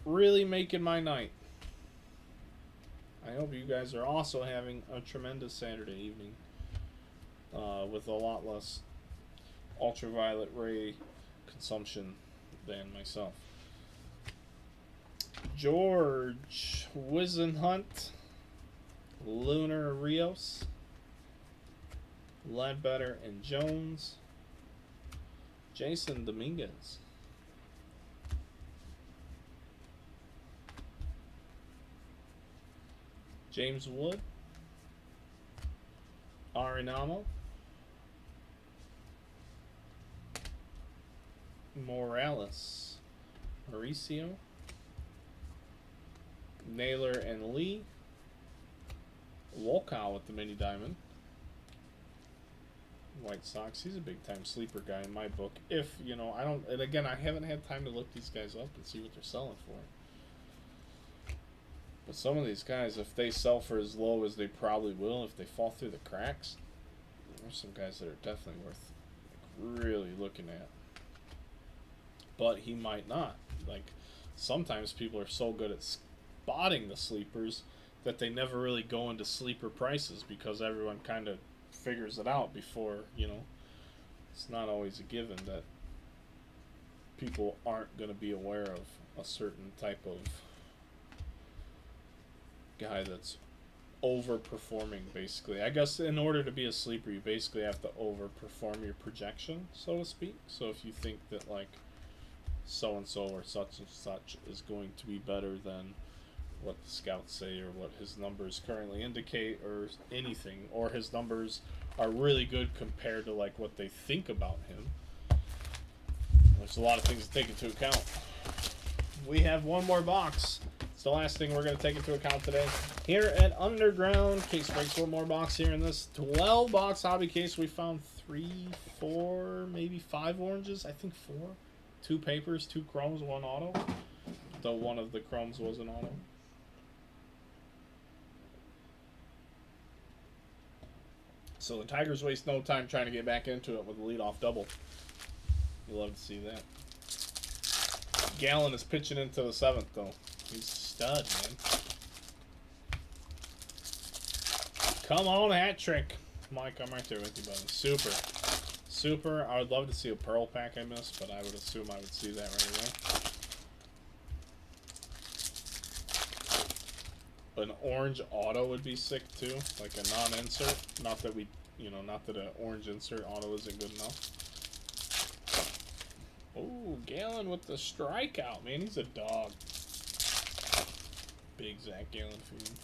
really making my night. I hope you guys are also having a tremendous Saturday evening with a lot less ultraviolet ray consumption than myself. George Wisenhunt, Lunar Rios, Ledbetter and Jones, Jason Dominguez, James Wood, Arenamo, Morales, Mauricio, Naylor and Lee, Wolkow with the mini diamond, White Sox. He's a big time sleeper guy in my book. If, you know, I don't, and again, I haven't had time to look these guys up and see what they're selling for. But some of these guys, if they sell for as low as they probably will, if they fall through the cracks, there's some guys that are definitely worth really looking at. But he might not. Like, sometimes people are so good at spotting the sleepers that they never really go into sleeper prices because everyone kind of figures it out before, you know. It's not always a given that people aren't going to be aware of a certain type of guy that's overperforming, basically. I guess in order to be a sleeper, you basically have to overperform your projection, so to speak. So if you think that, like, so-and-so or such and such is going to be better than what the scouts say or what his numbers currently indicate or anything, or his numbers are really good compared to, like, what they think about him, there's a lot of things to take into account. We have one more box. It's the last thing we're going to take into account today. Here at Underground Case Breaks, one more box here in this 12-box hobby case. We found 3, 4, maybe 5 oranges. I think 4. 2 papers, 2 chromes, 1 auto. Though one of the chromes was an auto. So the Tigers waste no time trying to get back into it with a leadoff double. You love to see that. Gallen is pitching into the 7th, though. He's a stud, man. Come on, hat trick. Mike, I'm right there with you, buddy. Super. Super. I would love to see a pearl pack I missed, but I would assume I would see that right away. An orange auto would be sick too, like a non-insert. Not that we, not that an orange insert auto isn't good enough. Oh, Galen with the strikeout, man. He's a dog. Big Zach Galen fan.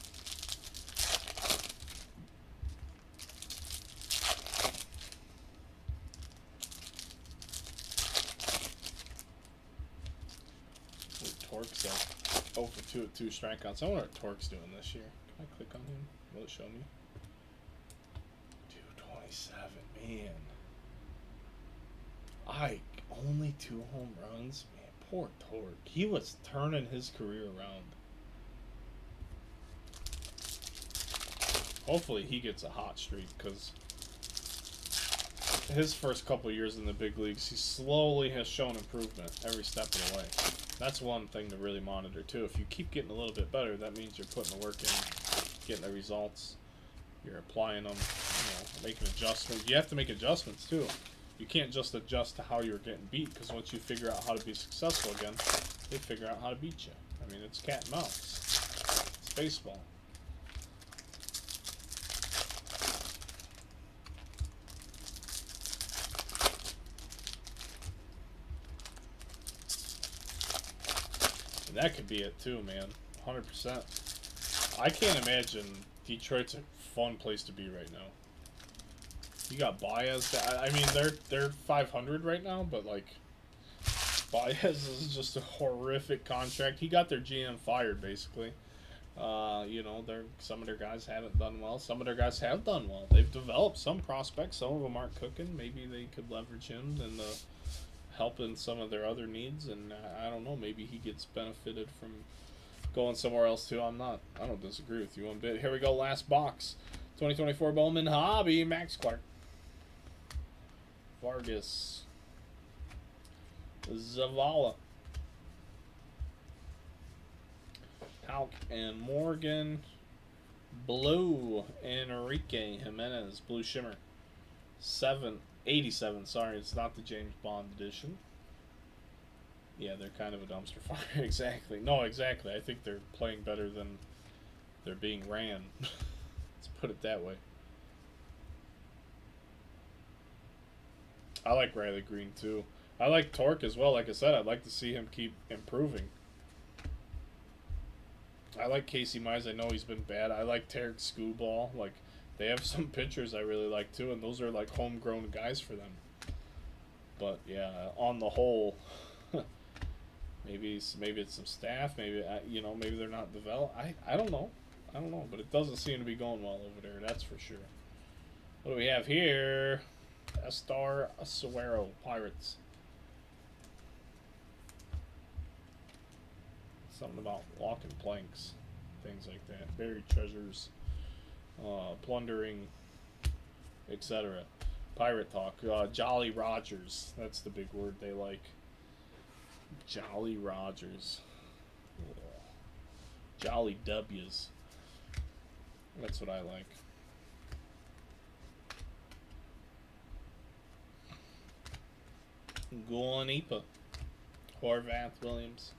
Torque's up 0 for 2 at 2 strikeouts. I wonder what Torque's doing this year. Can I click on him? Will it show me? 227, man. Only 2 home runs? Man, poor Torque. He was turning his career around. Hopefully he gets a hot streak, because his first couple years in the big leagues, he slowly has shown improvement every step of the way. That's one thing to really monitor too. If you keep getting a little bit better, that means you're putting the work in, getting the results, you're applying them, making adjustments. You have to make adjustments too. You can't just adjust to how you're getting beat, because once you figure out how to be successful again, they figure out how to beat you. I mean, it's cat and mouse. It's baseball. And that could be it too, man. 100%. I can't imagine Detroit's a fun place to be right now. You got Baez. I mean, they're 500 right now, but like, Baez is just a horrific contract. He got their GM fired basically. Some of their guys haven't done well. Some of their guys have done well. They've developed some prospects. Some of them aren't cooking. Maybe they could leverage him and help in some of their other needs. And I don't know. Maybe he gets benefited from going somewhere else too. I don't disagree with you one bit. Here we go. Last box. 2024 Bowman Hobby. Max Clark. Vargas. Zavala. Houck and Morgan. Blue. Enrique Jimenez. Blue Shimmer. 787. Sorry, it's not the James Bond edition. Yeah, they're kind of a dumpster fire. Exactly. No, exactly. I think they're playing better than they're being ran. Let's put it that way. I like Riley Green too. I like Torque as well. Like I said, I'd like to see him keep improving. I like Casey Mize. I know he's been bad. I like Tarek Skubal. Like, they have some pitchers I really like too, and those are like homegrown guys for them. But yeah, on the whole, maybe it's some staff. Maybe maybe they're not developed. I don't know. But it doesn't seem to be going well over there. That's for sure. What do we have here? Estar Suero, Pirates. Something about locking planks, things like that. Buried treasures, plundering, etc. Pirate talk. Jolly Rogers. That's the big word they like. Jolly Rogers. Jolly W's. That's what I like. Guanipa. Horvath Williams.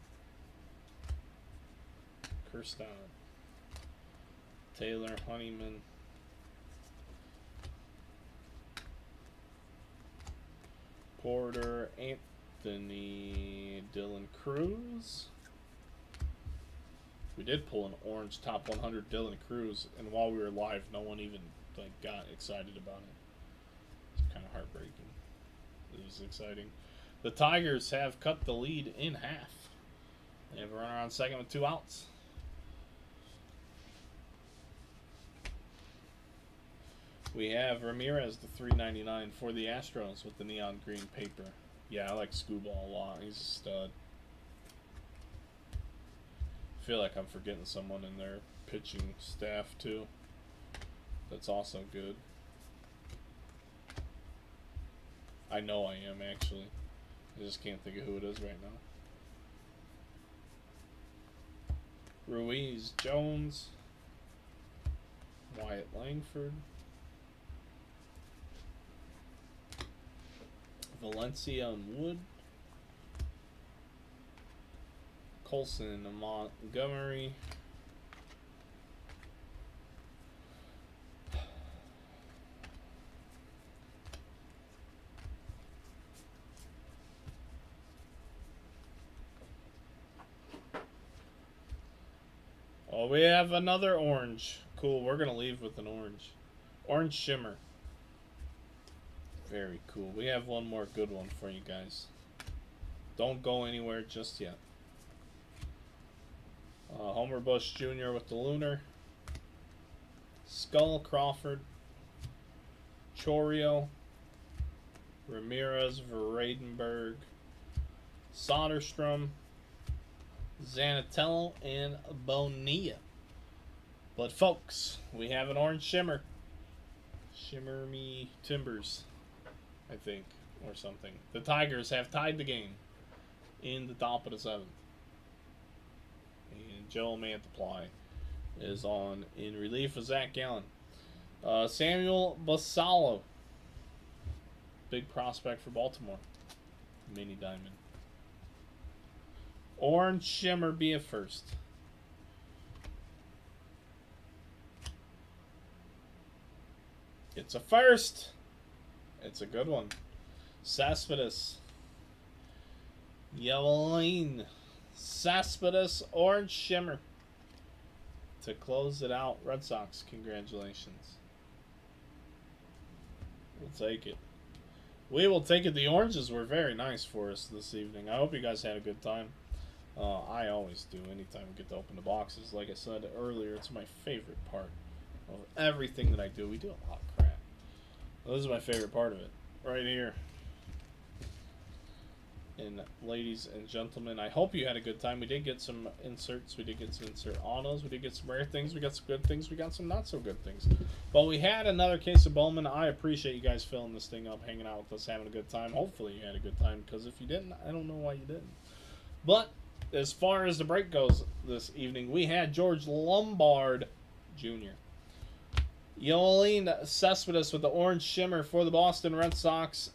Kirsten. Taylor Honeyman. Porter Anthony. Dylan Cruz. We did pull an orange top 100 Dylan Cruz, and while we were live, no one even got excited about it. It's kind of heartbreaking. It was exciting. The Tigers have cut the lead in half. They have a runner on second with 2 outs. We have Ramirez, the $3.99 for the Astros with the neon green paper. Yeah, I like Skubal a lot. He's a stud. I feel like I'm forgetting someone in their pitching staff too. That's also good. I know I am, actually. I just can't think of who it is right now. Ruiz, Jones, Wyatt Langford, Valencia and Wood. Colson and Montgomery. Oh, we have another orange. Cool, we're going to leave with an orange. Orange Shimmer. Very cool. We have one more good one for you guys. Don't go anywhere just yet. Homer Bush Jr. with the Lunar. Skull Crawford. Chorio. Ramirez Vradenberg. Soderstrom. Zanatello and Bonilla. But folks, we have an orange shimmer. Shimmer me Timbers, I think, or something. The Tigers have tied the game in the top of the 7th. And Joe Mantiply is on in relief of Zach Gallen. Samuel Basallo, big prospect for Baltimore. Mini Diamond. Orange Shimmer be a first. It's a first. It's a good one. Cespedes. Yellowing. Cespedes Orange Shimmer. To close it out, Red Sox, congratulations. We'll take it. We will take it. The oranges were very nice for us this evening. I hope you guys had a good time. I always do anytime we get to open the boxes. Like I said earlier, it's my favorite part of everything that I do. We do a lot of crap. Well, this is my favorite part of it. Right here. And ladies and gentlemen, I hope you had a good time. We did get some inserts. We did get some insert autos. We did get some rare things. We got some good things. We got some not so good things. But we had another case of Bowman. I appreciate you guys filling this thing up, hanging out with us, having a good time. Hopefully you had a good time, because if you didn't, I don't know why you didn't. But as far as the break goes this evening, we had George Lombard Jr. Yoelin Cespedes with the orange shimmer for the Boston Red Sox.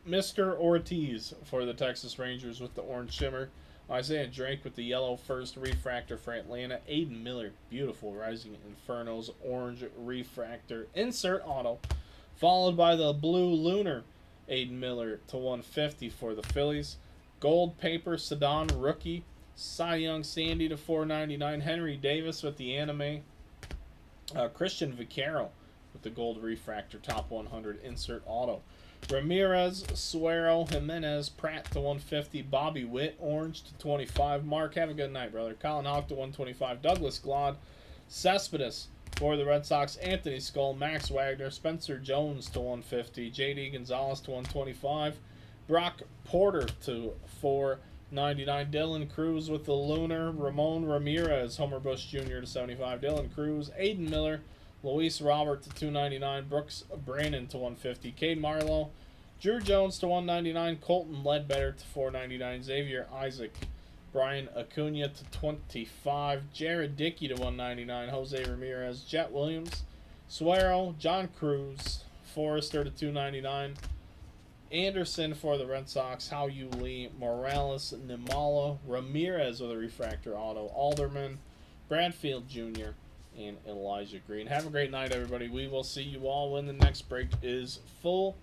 Mr. Ortiz for the Texas Rangers with the orange shimmer. Isaiah Drake with the yellow first refractor for Atlanta. Aiden Miller, beautiful Rising Inferno's orange refractor insert auto. Followed by the blue Lunar. Aiden Miller to 150 for the Phillies. Gold paper Sedan rookie. Cy Young Sandy to 499. Henry Davis with the anime. Christian Vaquero with the gold refractor top 100 insert auto. Ramirez, Suero, Jimenez, Pratt to 150. Bobby Witt, orange to 25. Mark, have a good night, brother. Colin Hawk to 125. Douglas Glod, Cespedes for the Red Sox. Anthony Skull, Max Wagner, Spencer Jones to 150. J.D. Gonzalez to 125. Brock Porter to 499. Dylan Cruz with the Lunar. Ramon Ramirez, Homer Bush Jr. to 75. Dylan Cruz. Aiden Miller. Luis Robert to 299. Brooks Brannon to 150. Cade Marlowe. Drew Jones to 199. Colton Ledbetter to 499. Xavier Isaac. Brian Acuna to 25. Jared Dickey to 199. Jose Ramirez. Jet Williams. Suero. John Cruz. Forrester to 299. Anderson for the Red Sox. Hao Yu Lee. Morales. Nimala. Ramirez with a refractor auto. Alderman. Bradfield Jr. and Elijah Green. Have a great night, everybody. We will see you all when the next break is full.